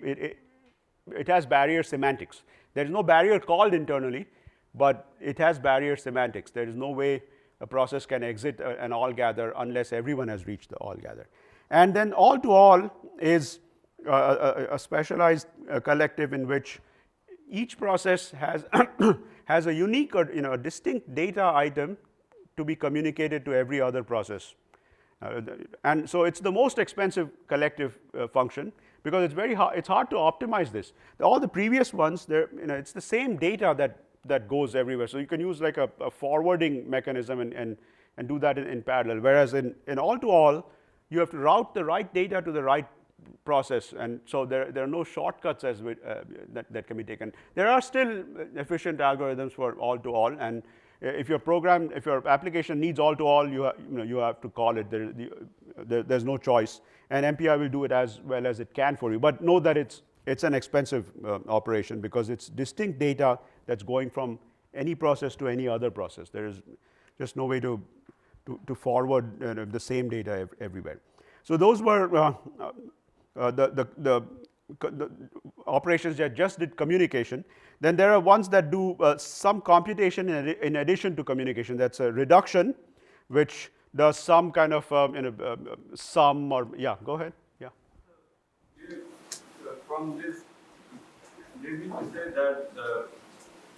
it has barrier semantics. There is no barrier called internally, but it has barrier semantics. There is no way a process can exit an all gather unless everyone has reached the all gather. And then all to all is a specialized collective in which each process has has a unique or a distinct data item to be communicated to every other process. And so it's the most expensive collective function, because it's hard to optimize this. All the previous ones, it's the same data that goes everywhere. So you can use like a forwarding mechanism and do that in parallel. Whereas in all to all, you have to route the right data to the right process, and so there are no shortcuts that can be taken. There are still efficient algorithms for all to all, and if your application needs all to all, you have to call it. There's no choice, and MPI will do it as well as it can for you. But know that it's an expensive operation, because it's distinct data that's going from any process to any other process. There is just no way to forward the same data everywhere. So those were the operations that just did communication. Then there are ones that do some computation in addition to communication. That's a reduction, which does some kind of sum or, yeah, go ahead, yeah. From this, do you mean to say that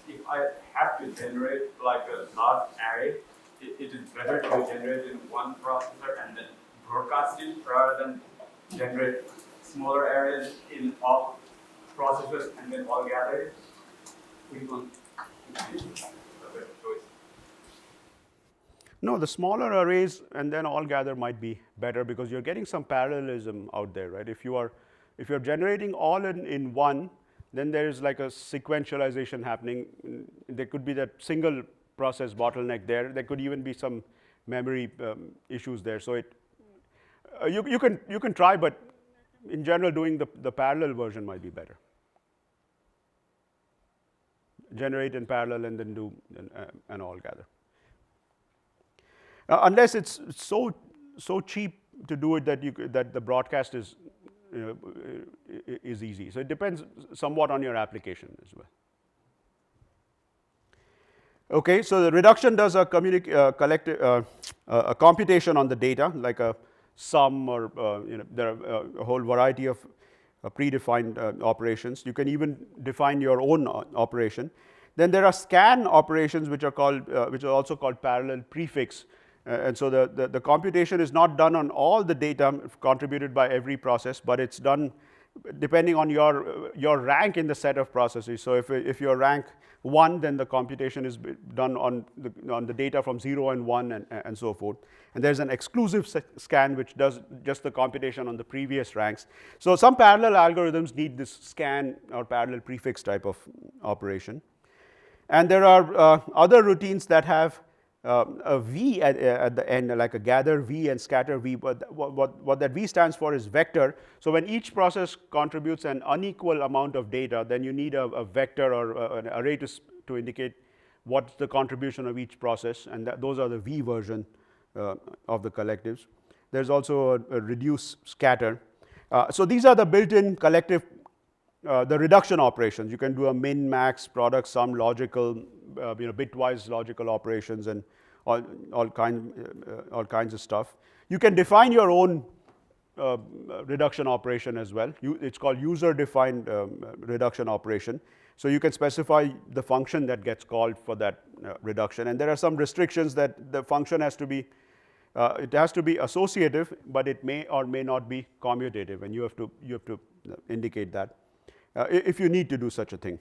if I have to generate like a large array, it is better to generate in one processor and then broadcast it rather than generate smaller arrays in all processors and then all gather it? Which one is a better choice? No, the smaller arrays and then all gather might be better, because you're getting some parallelism out there, right? If you're generating all in one, then there is like a sequentialization happening. There could be that single process bottleneck there. There could even be some memory issues there. So you can try, but in general, doing the parallel version might be better. Generate in parallel and then do an all gather. Unless it's so cheap to do it that the broadcast is easy. So it depends somewhat on your application as well. Okay, so the reduction does a computation on the data, like a sum, or there are a whole variety of predefined operations. You can even define your own operation. Then there are scan operations, which are also called parallel prefix. And so the computation is not done on all the data contributed by every process, but it's done depending on your rank in the set of processes. So if your rank 1, then the computation is done on the data from 0 and 1 and so forth. And there's an exclusive scan which does just the computation on the previous ranks. So some parallel algorithms need this scan or parallel prefix type of operation. And there are other routines that have a V at the end, like a gather V and scatter V. But what that V stands for is vector. So when each process contributes an unequal amount of data, then you need a vector or an array to indicate what's the contribution of each process, and those are the V version of the collectives. There's also a reduce scatter. So these are the built-in collective, the reduction operations. You can do a min, max, product, sum, logical, bitwise logical operations, and all kinds of stuff. You can define your own reduction operation as well. It's called user-defined reduction operation. So you can specify the function that gets called for that reduction. And there are some restrictions that the function has to be, it has to be associative, but it may or may not be commutative, and you have to indicate that if you need to do such a thing.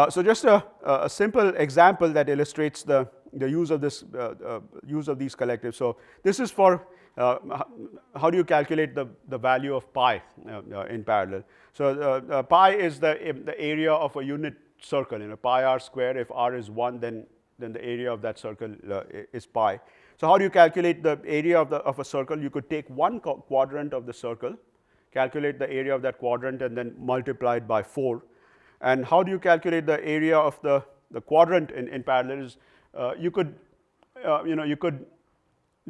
So just a simple example that illustrates the the use of this use of these collectives. So this is for how do you calculate the value of pi in parallel. So pi is the area of a unit circle, pi r square. If r is 1, then the area of that circle is pi. So how do you calculate the area of a circle? You could take one quadrant of the circle, calculate the area of that quadrant, and then multiply it by 4. And how do you calculate the area of the quadrant in parallel? Is you could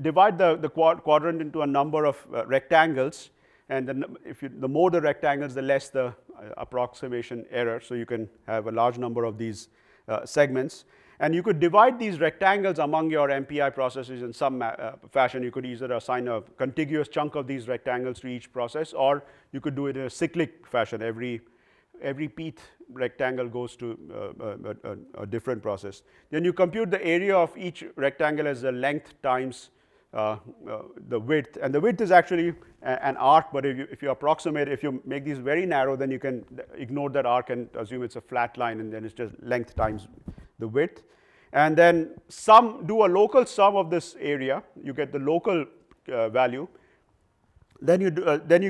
divide the quadrant into a number of rectangles, and then the more the rectangles, the less the approximation error. So you can have a large number of these segments. And you could divide these rectangles among your MPI processes in some fashion. You could either assign a contiguous chunk of these rectangles to each process, or you could do it in a cyclic fashion. Every pth rectangle goes to a different process. Then you compute the area of each rectangle as the length times the width. And the width is actually an arc, but if you approximate, if you make these very narrow, then you can ignore that arc and assume it's a flat line, and then it's just length times the width. And then do a local sum of this area. You get the local value. Then you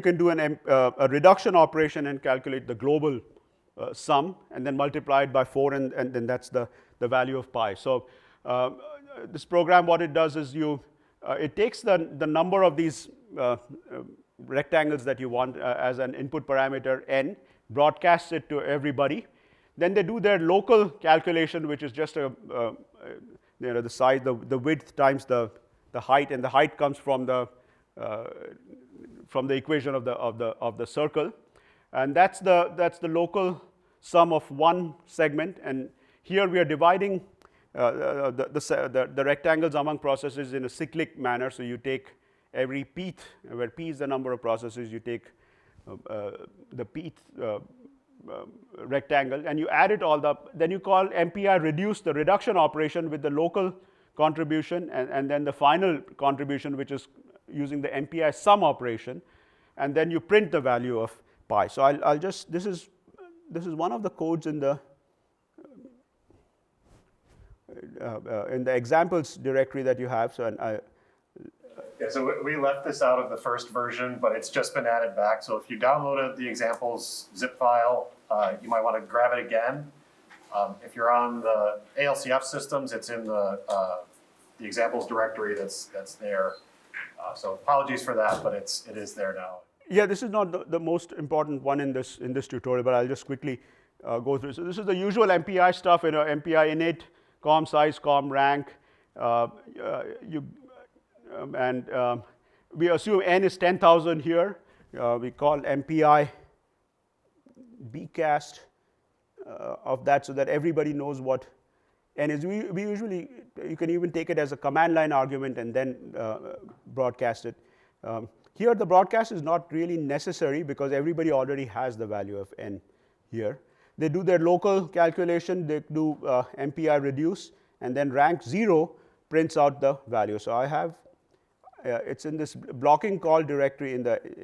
can do a reduction operation and calculate the global sum, and then multiply it by 4, and then that's the value of pi. So this program, what it does is it takes the number of these rectangles that you want as an input parameter n, broadcasts it to everybody. Then they do their local calculation, which is just the size, the width times the height, and the height comes from the equation of the circle, and that's the local sum of one segment. And here we are dividing the rectangles among processes in a cyclic manner. So you take every pth, where p is the number of processes, you take the pth rectangle, and you add it all up. Then you call MPI reduce, the reduction operation, with the local contribution, and then the final contribution, which is using the MPI sum operation, and then you print the value of pi. So I'll just, this is one of the codes in the examples directory that you have. So yeah, so we left this out of the first version, but it's just been added back. So if you downloaded the examples zip file, you might want to grab it again. If you're on the ALCF systems, it's in the examples directory that's there. So apologies for that, but it is there now. Yeah, this is not the most important one in this tutorial, but I'll just quickly go through. So this is the usual MPI stuff, MPI init, com size, com rank. We assume n is 10,000 here. We call MPI bcast of that, so that everybody knows what n is. We usually, you can even take it as a command line argument and then broadcast it. Here the broadcast is not really necessary because everybody already has the value of n here. They do their local calculation, they do MPI reduce, and then rank 0 prints out the value. So I have, it's in this blocking call directory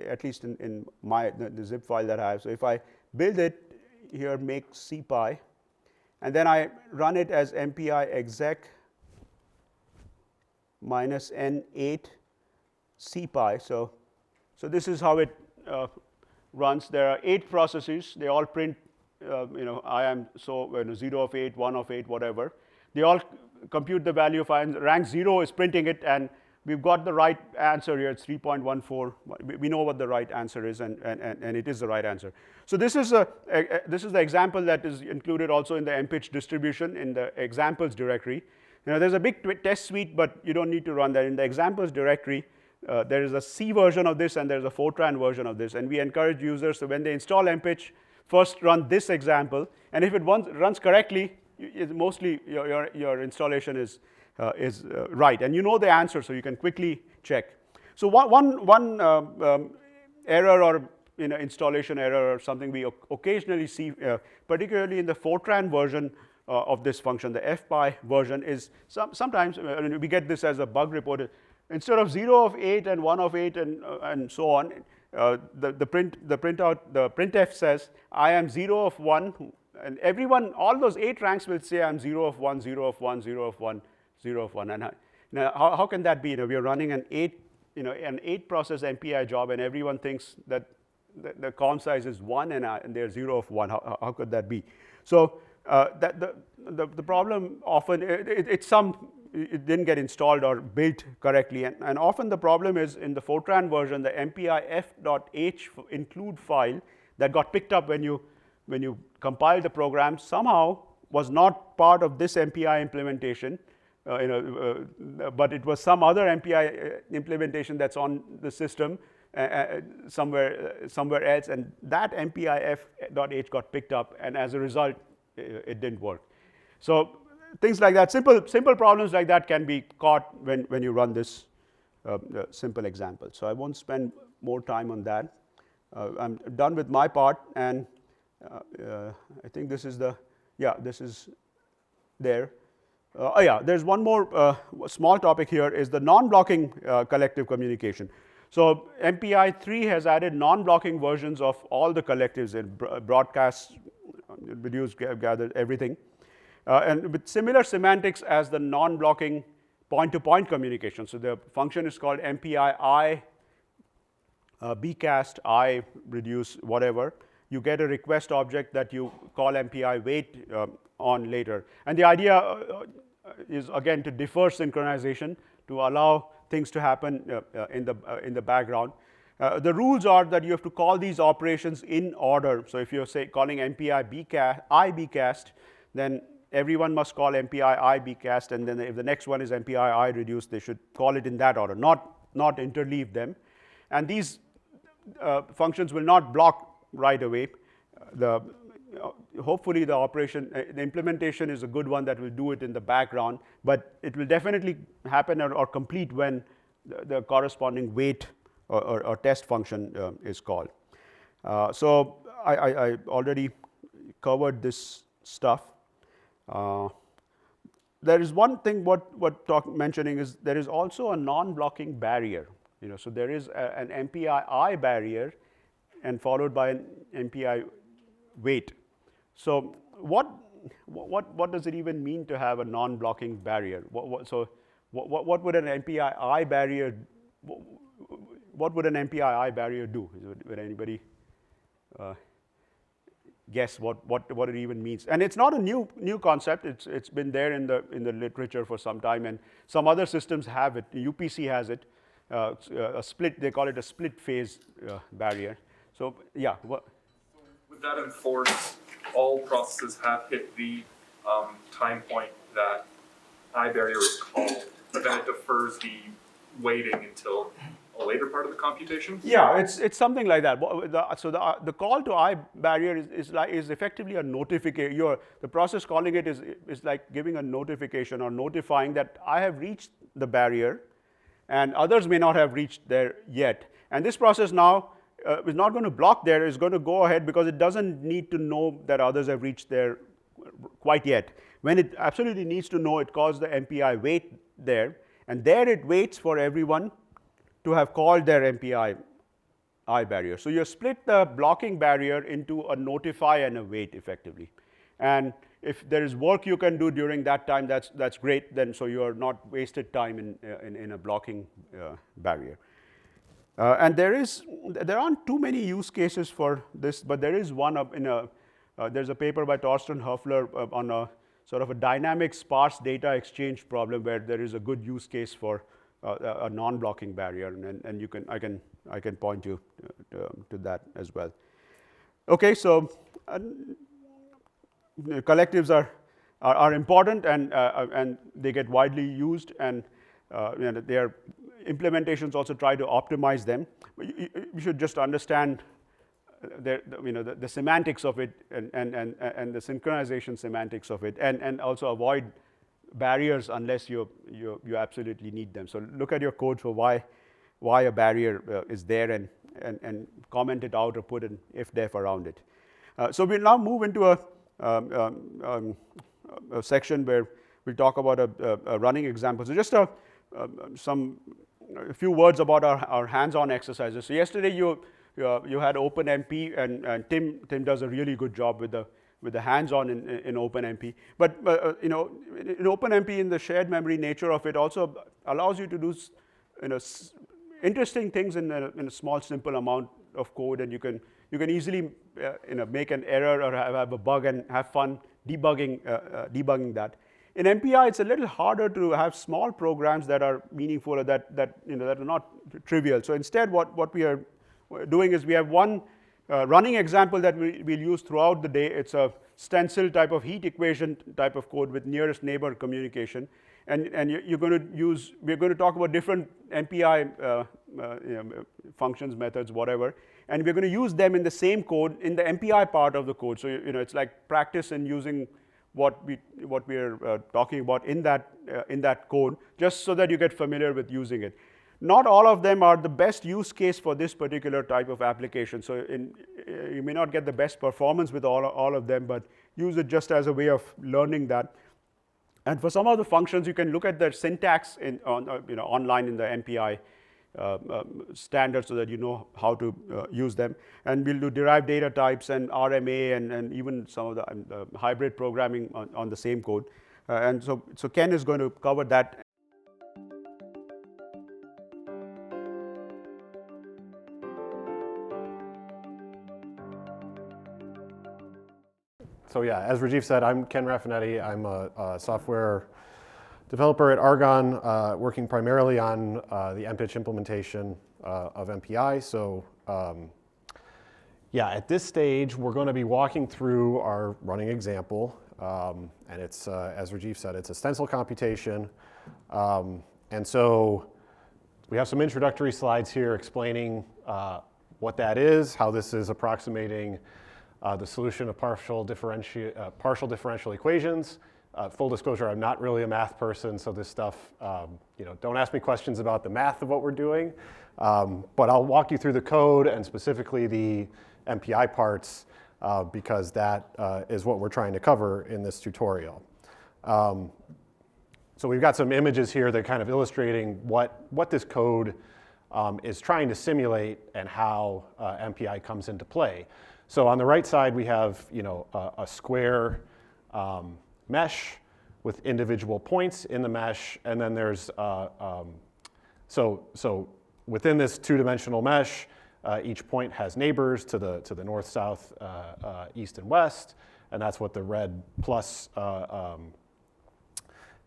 at least in the zip file that I have. So if I build it here, make cpi, and then I run it as MPI exec minus n8 cpi. So this is how it runs. There are 8 processes. They all print, I am 0 of 8, 1 of 8, whatever. They all compute the value of I, and rank 0 is printing it, and we've got the right answer here. It's 3.14. We know what the right answer is, and it is the right answer. So this is the example that is included also in the mpitch distribution in the examples directory. There's a big test suite, but you don't need to run that. In the examples directory, there is a C version of this, and there's a Fortran version of this. And we encourage users, so when they install mpitch, first run this example, and if it runs correctly, mostly your installation is right, and you know the answer, so you can quickly check. So one error or installation error or something we occasionally see, particularly in the Fortran version of this function, the fpi version, is sometimes we get this as a bug report. Instead of 0 of 8 and 1 of 8 and so on, the printf says I am 0 of 1, and everyone, all those 8 ranks will say I'm 0 of 1, 0 of 1, 0 of 1. 0 of 1. And now, how can that be? We are running an 8 process MPI job, and everyone thinks that the column size is 1 and they're 0 of 1. How could that be? So the problem often, it didn't get installed or built correctly. And often the problem is in the Fortran version, the MPI f.h include file that got picked up when you compiled the program somehow was not part of this MPI implementation. But it was some other MPI implementation that's on the system somewhere else, and that MPI f.h got picked up, and as a result, it didn't work. So things like that, simple problems like that can be caught when you run this simple example. So I won't spend more time on that. I'm done with my part, and I think this is this is there. There's one more small topic here is the non-blocking collective communication. So MPI 3 has added non-blocking versions of all the collectives in broadcast, reduce, gather, everything. And with similar semantics as the non-blocking point-to-point communication. So the function is called MPI I, bcast, I, reduce, whatever. You get a request object that you call MPI wait on later. And the idea is, again, to defer synchronization, to allow things to happen in the background. The rules are that you have to call these operations in order. So if you're, say, calling MPI I bcast, then everyone must call MPI I bcast, and then if the next one is MPI I reduce, they should call it in that order, not interleave them. And these functions will not block right away. Hopefully the operation, the implementation is a good one that will do it in the background, but it will definitely happen or complete when the corresponding wait or test function is called. So I already covered this stuff. There is one thing mentioning is there is also a non-blocking barrier. So there is an MPI I barrier and followed by an MPI wait. So what does it even mean to have a non-blocking barrier? So what would an MPI I barrier? What would an MPI I barrier do? Would anybody guess what it even means? And it's not a new concept. It's been there in the literature for some time, and some other systems have it. UPC has it. A split. They call it a split phase barrier. So yeah. Would that enforce all processes have hit the time point that I barrier is called, but then it defers the waiting until a later part of the computation? Yeah, it's something like that. So the call to I barrier is effectively a notification. The process calling it is like giving a notification or notifying that I have reached the barrier, and others may not have reached there yet. And this process now is not going to block there. It's going to go ahead because it doesn't need to know that others have reached there quite yet. When it absolutely needs to know, it calls the MPI wait there, and there it waits for everyone to have called their MPI I barrier. So you split the blocking barrier into a notify and a wait effectively. And if there is work you can do during that time, that's great. Then so you are not wasted time in a blocking barrier. And there aren't too many use cases for this, but there is one there's a paper by Torsten Höfler on a sort of a dynamic sparse data exchange problem where there is a good use case for a non-blocking barrier, and I can point you to that as well. Okay, so collectives are important and they get widely used, and their implementations also try to optimize them. You should just understand the semantics of it and the synchronization semantics of it, and also avoid barriers unless you absolutely need them. So look at your code for why a barrier is there, and comment it out or put an if-def around it. So we'll now move into a section where we'll talk about a running example. So just a few words about our hands-on exercises. So yesterday you had OpenMP, and Tim does a really good job with with the hands-on in OpenMP. But you know, in OpenMP, in the shared memory nature of it, also allows you to do interesting things in a small, simple amount of code, and you can easily make an error or have a bug and have fun debugging that. In MPI, it's a little harder to have small programs that are meaningful or that are not trivial. So instead, what we are doing is we have one running example that we'll use throughout the day. It's a stencil type of heat equation type of code with nearest neighbor communication. And we're going to talk about different MPI functions, methods, whatever. And we're going to use them in the same code in the MPI part of the code. So it's like practice in using what we're talking about in that code, just so that you get familiar with using it. Not all of them are the best use case for this particular type of application. So you may not get the best performance with all of them, but use it just as a way of learning that. And for some of the functions, you can look at the syntax online in the MPI standard, so that you know how to use them. And we'll do derived data types and RMA and even some of the hybrid programming on the same code. And so Ken is going to cover that. So yeah, as Rajiv said, I'm Ken Raffenetti. I'm a software developer at Argonne, working primarily on the MPitch implementation of MPI. So yeah, at this stage, we're going to be walking through our running example. And it's, as Rajiv said, it's a stencil computation. And so we have some introductory slides here explaining what that is, how this is approximating the solution of partial differential equations. Full disclosure, I'm not really a math person, so this stuff, don't ask me questions about the math of what we're doing. But I'll walk you through the code and specifically the MPI parts because that is what we're trying to cover in this tutorial. So we've got some images here that are kind of illustrating what this code is trying to simulate and how MPI comes into play. So on the right side, we have a square mesh with individual points in the mesh, and then there's so within this two-dimensional mesh, each point has neighbors to the north, south, east, and west, and that's what the red plus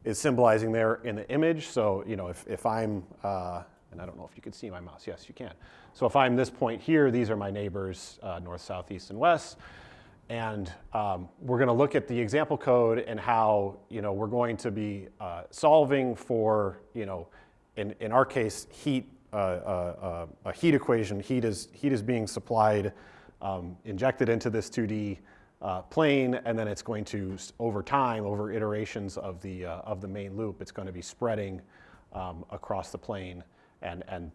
is symbolizing there in the image. So if I'm and I don't know if you can see my mouse. Yes, you can. So if I'm this point here, these are my neighbors, north, south, east, and west. And we're going to look at the example code and how we're going to be solving for in our case heat, a heat equation. Heat is being supplied, injected into this 2D plane, and then it's going to over time, over iterations of the main loop, it's going to be spreading across the plane. And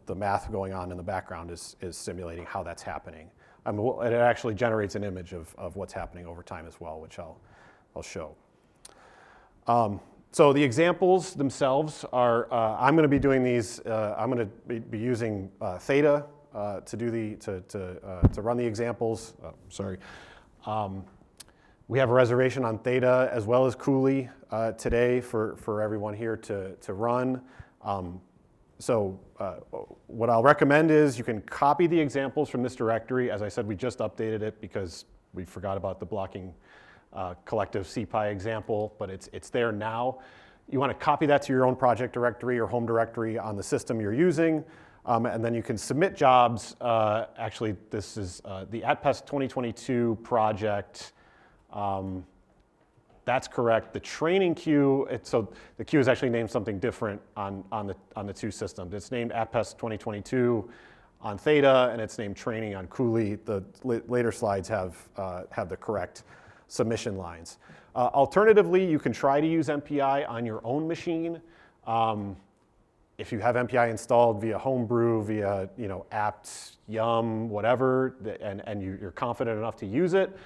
the math going on in the background is simulating how that's happening. It actually generates an image of what's happening over time as well, which I'll show. So the examples themselves are, I'm going to be doing these, I'm going to be using theta to run the examples. Sorry. We have a reservation on theta as well as Cooley today for everyone here to run. So what I'll recommend is you can copy the examples from this directory. As I said, we just updated it because we forgot about the blocking collective CPI example, but it's there now. You want to copy that to your own project directory or home directory on the system you're using, and then you can submit jobs. Actually, this is the ATPESC 2022 project. That's correct. The training queue, so the queue is actually named something different on the two systems. It's named ATPESC 2022 on Theta, and it's named training on Cooley. The later slides have the correct submission lines. Alternatively, you can try to use MPI on your own machine. If you have MPI installed via Homebrew, via apt, yum, whatever, and you're confident enough to use it,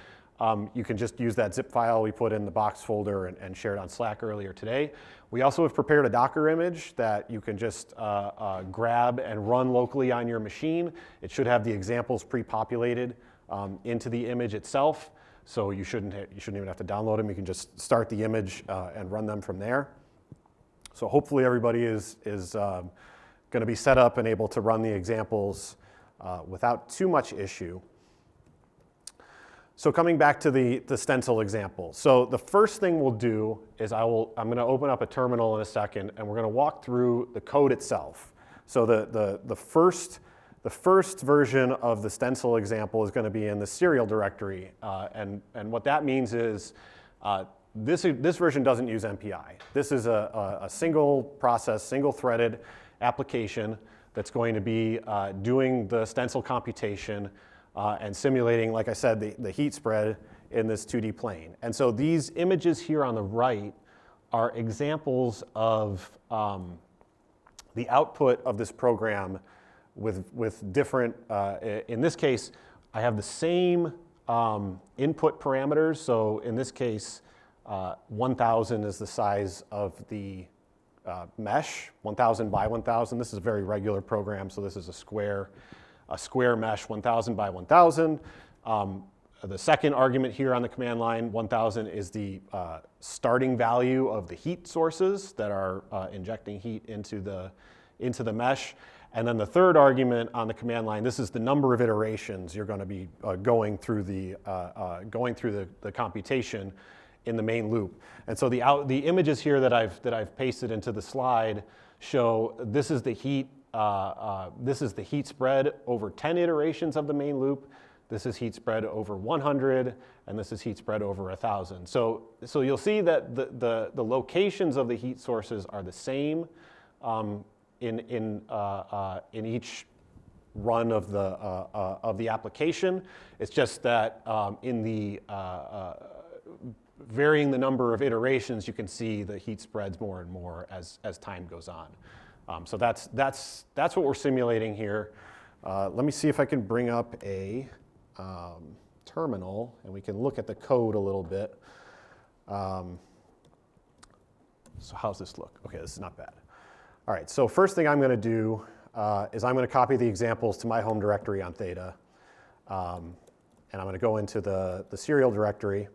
you can just use that zip file we put in the box folder and shared on Slack earlier today. We also have prepared a Docker image that you can just grab and run locally on your machine. It should have the examples pre-populated into the image itself. So you shouldn't even have to download them. You can just start the image and run them from there. So hopefully everybody is going to be set up and able to run the examples without too much issue. So coming back to the stencil example. So the first thing we'll do is I'm going to open up a terminal in a second, and we're going to walk through the code itself. So the first version of the stencil example is going to be in the serial directory, and what that means is this version doesn't use MPI. This is a single process, single threaded application that's going to be doing the stencil computation and simulating, like I said, the heat spread in this 2D plane. And so these images here on the right are examples of the output of this program with different, in this case, I have the same input parameters. So in this case, 1,000 is the size of the mesh, 1,000 by 1,000. This is a very regular program, so this is a square mesh, 1,000 by 1,000. The second argument here on the command line, 1,000, is the starting value of the heat sources that are injecting heat into the mesh. And then the third argument on the command line, this is the number of iterations you're going to be going through the computation in the main loop. And so the images here that I've pasted into the slide show this is the heat spread over 10 iterations of the main loop. This is heat spread over 100, and this is heat spread over 1,000. So you'll see that the locations of the heat sources are the same in each run of the application. It's just that in the varying the number of iterations, you can see the heat spreads more and more as time goes on. So that's what we're simulating here. Let me see if I can bring up a terminal, and we can look at the code a little bit. So how's this look? Okay, this is not bad. All right, so first thing I'm going to do is I'm going to copy the examples to my home directory on Theta. And I'm going to go into the serial directory.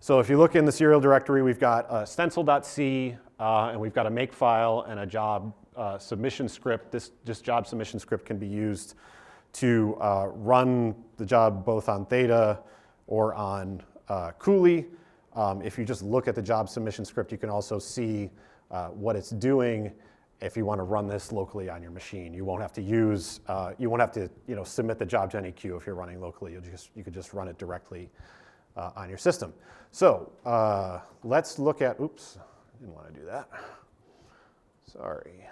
So if you look in the serial directory, we've got stencil.c, and we've got a make file and a job submission script. This job submission script can be used to run the job both on Theta or on Cooley. If you just look at the job submission script, you can also see what it's doing if you want to run this locally on your machine. You won't have to submit the job to any queue if you're running locally. You could just run it directly on your system. So let's look at, oops, I didn't want to do that. Sorry.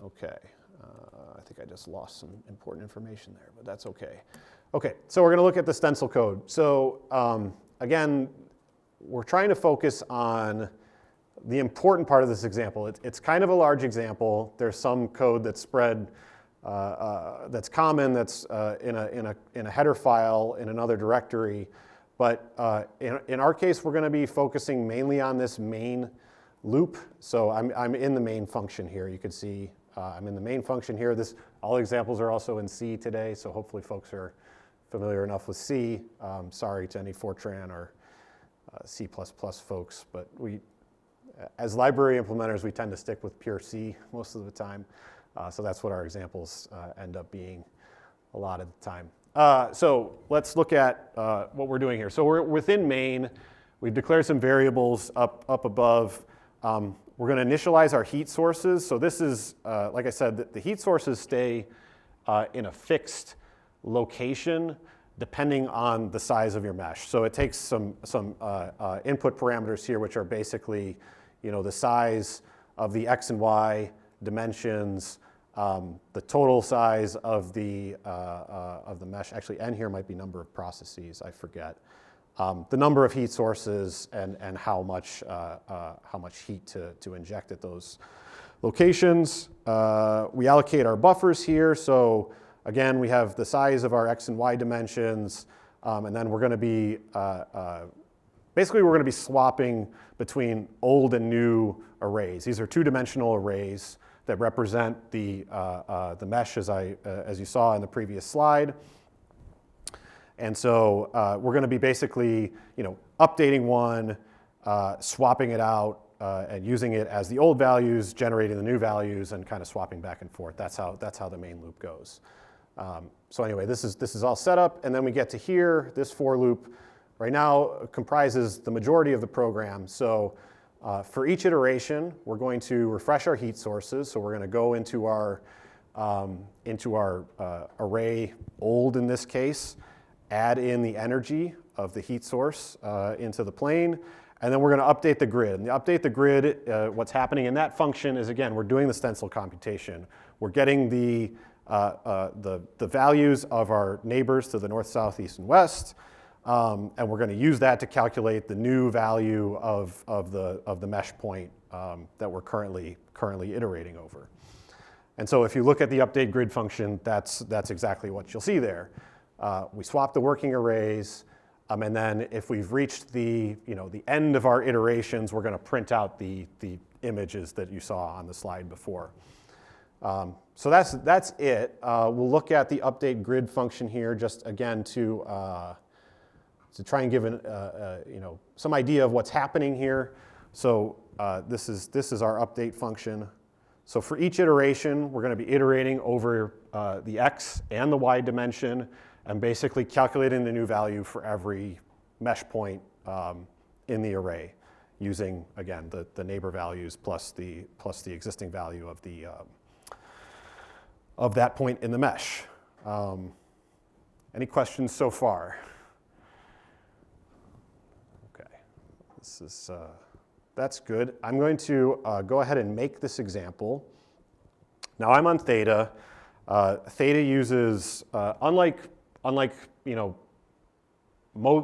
Okay, I think I just lost some important information there, but that's okay. Okay, so we're going to look at the stencil code. So again, we're trying to focus on the important part of this example. It's kind of a large example. There's some code that's spread, that's common, that's in a header file in another directory. But in our case, we're going to be focusing mainly on this main loop. So I'm in the main function here. You can see I'm in the main function here. All examples are also in C today, so hopefully folks are familiar enough with C. Sorry to any Fortran or C++ folks, but as library implementers, we tend to stick with pure C most of the time. So that's what our examples end up being a lot of the time. So let's look at what we're doing here. So we're within main. We've declared some variables up above. We're going to initialize our heat sources. So this is, like I said, the heat sources stay in a fixed location depending on the size of your mesh. So it takes some input parameters here, which are basically, the size of the X and Y dimensions, the total size of the mesh. Actually, N here might be number of processes. I forget. The number of heat sources and how much heat to inject at those locations. We allocate our buffers here. So again, we have the size of our X and Y dimensions, and then we're going to be basically we're going to be swapping between old and new arrays. These are two-dimensional arrays that represent the mesh as you saw in the previous slide. And so we're going to be basically, updating one, swapping it out, and using it as the old values, generating the new values, and kind of swapping back and forth. That's how the main loop goes. So anyway, this is all set up, and then we get to here. This for loop right now comprises the majority of the program. So for each iteration, we're going to refresh our heat sources. So we're going to go into our array old in this case, add in the energy of the heat source into the plane, and then we're going to update the grid. And the update the grid, what's happening in that function is, again, we're doing the stencil computation. We're getting the values of our neighbors to the north, south, east, and west, and we're going to use that to calculate the new value of the mesh point that we're currently iterating over. And so if you look at the update grid function, that's exactly what you'll see there. We swap the working arrays, and then if we've reached the end of our iterations, we're going to print out the images that you saw on the slide before. So that's it. We'll look at the update grid function here, just again to try and give some idea of what's happening here. So this is our update function. So for each iteration, we're going to be iterating over the x and the y dimension, and basically calculating the new value for every mesh point in the array, using again the neighbor values plus the existing value of that point in the mesh. Any questions so far? Okay, that's good. I'm going to go ahead and make this example. Now I'm on Theta. Theta uses unlike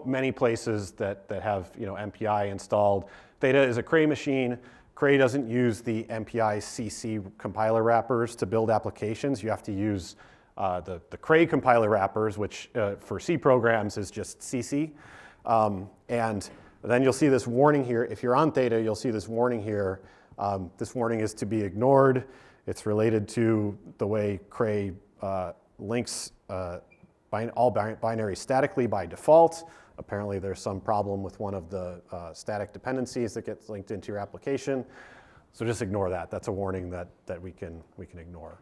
many places that have MPI installed. Theta is a Cray machine. Cray doesn't use the MPI CC compiler wrappers to build applications. You have to use the Cray compiler wrappers, which for C programs is just CC. And then you'll see this warning here. If you're on Theta, you'll see this warning here. This warning is to be ignored. It's related to the way Cray links all binaries statically by default. Apparently there's some problem with one of the static dependencies that gets linked into your application. So just ignore that. That's a warning that we can ignore.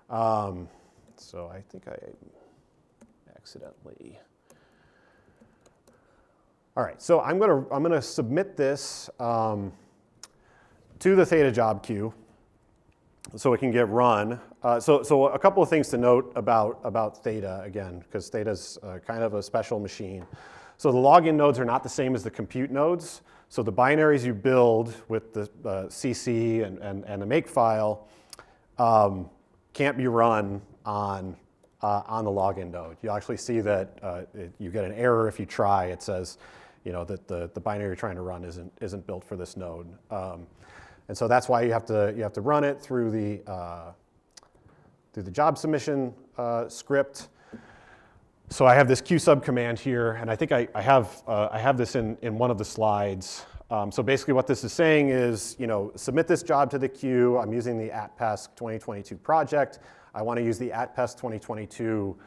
So I think I accidentally. All right, so I'm gonna submit this to the Theta job queue so it can get run. So a couple of things to note about Theta, again, because Theta's kind of a special machine. So the login nodes are not the same as the compute nodes. So the binaries you build with the CC and the makefile can't be run on the login node. You actually see that you get an error if you try. It says that the binary you're trying to run isn't built for this node. And so that's why you have to run it through the job submission script. So I have this qsub command here, and I think I have this in one of the slides. So basically what this is saying is, submit this job to the queue. I'm using the ATPESC 2022 project. I want to use the ATPESC 2022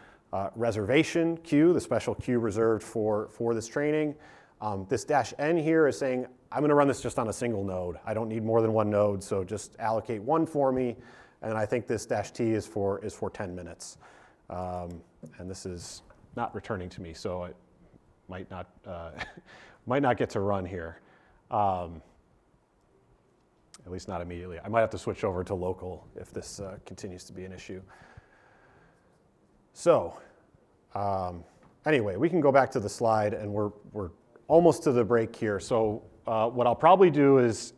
reservation queue, the special queue reserved for this training. This -n here is saying, I'm going to run this just on a single node. I don't need more than one node, so just allocate one for me. And I think this -t is for 10 minutes. And this is not returning to me, so it might not get to run here. At least not immediately. I might have to switch over to local if this continues to be an issue. So anyway, we can go back to the slide, and we're almost to the break here. So what I'll probably do is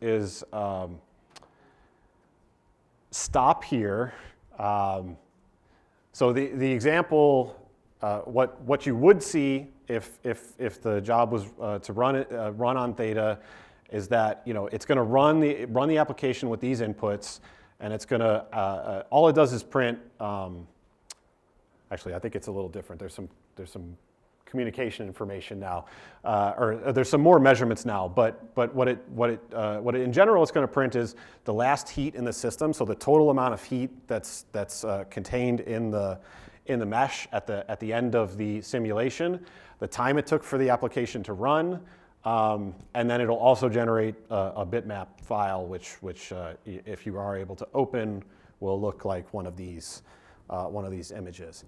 stop here. So the example, what you would see if the job was to run on Theta, is that it's going to run the application with these inputs, and it's going to all it does is print. Actually, I think it's a little different. There's some communication information now, or there's some more measurements now. But what it in general is going to print is the last heat in the system. So the total amount of heat that's contained in the in the mesh at the end of the simulation, the time it took for the application to run, and then it'll also generate a bitmap file, which if you are able to open, will look like one of these images.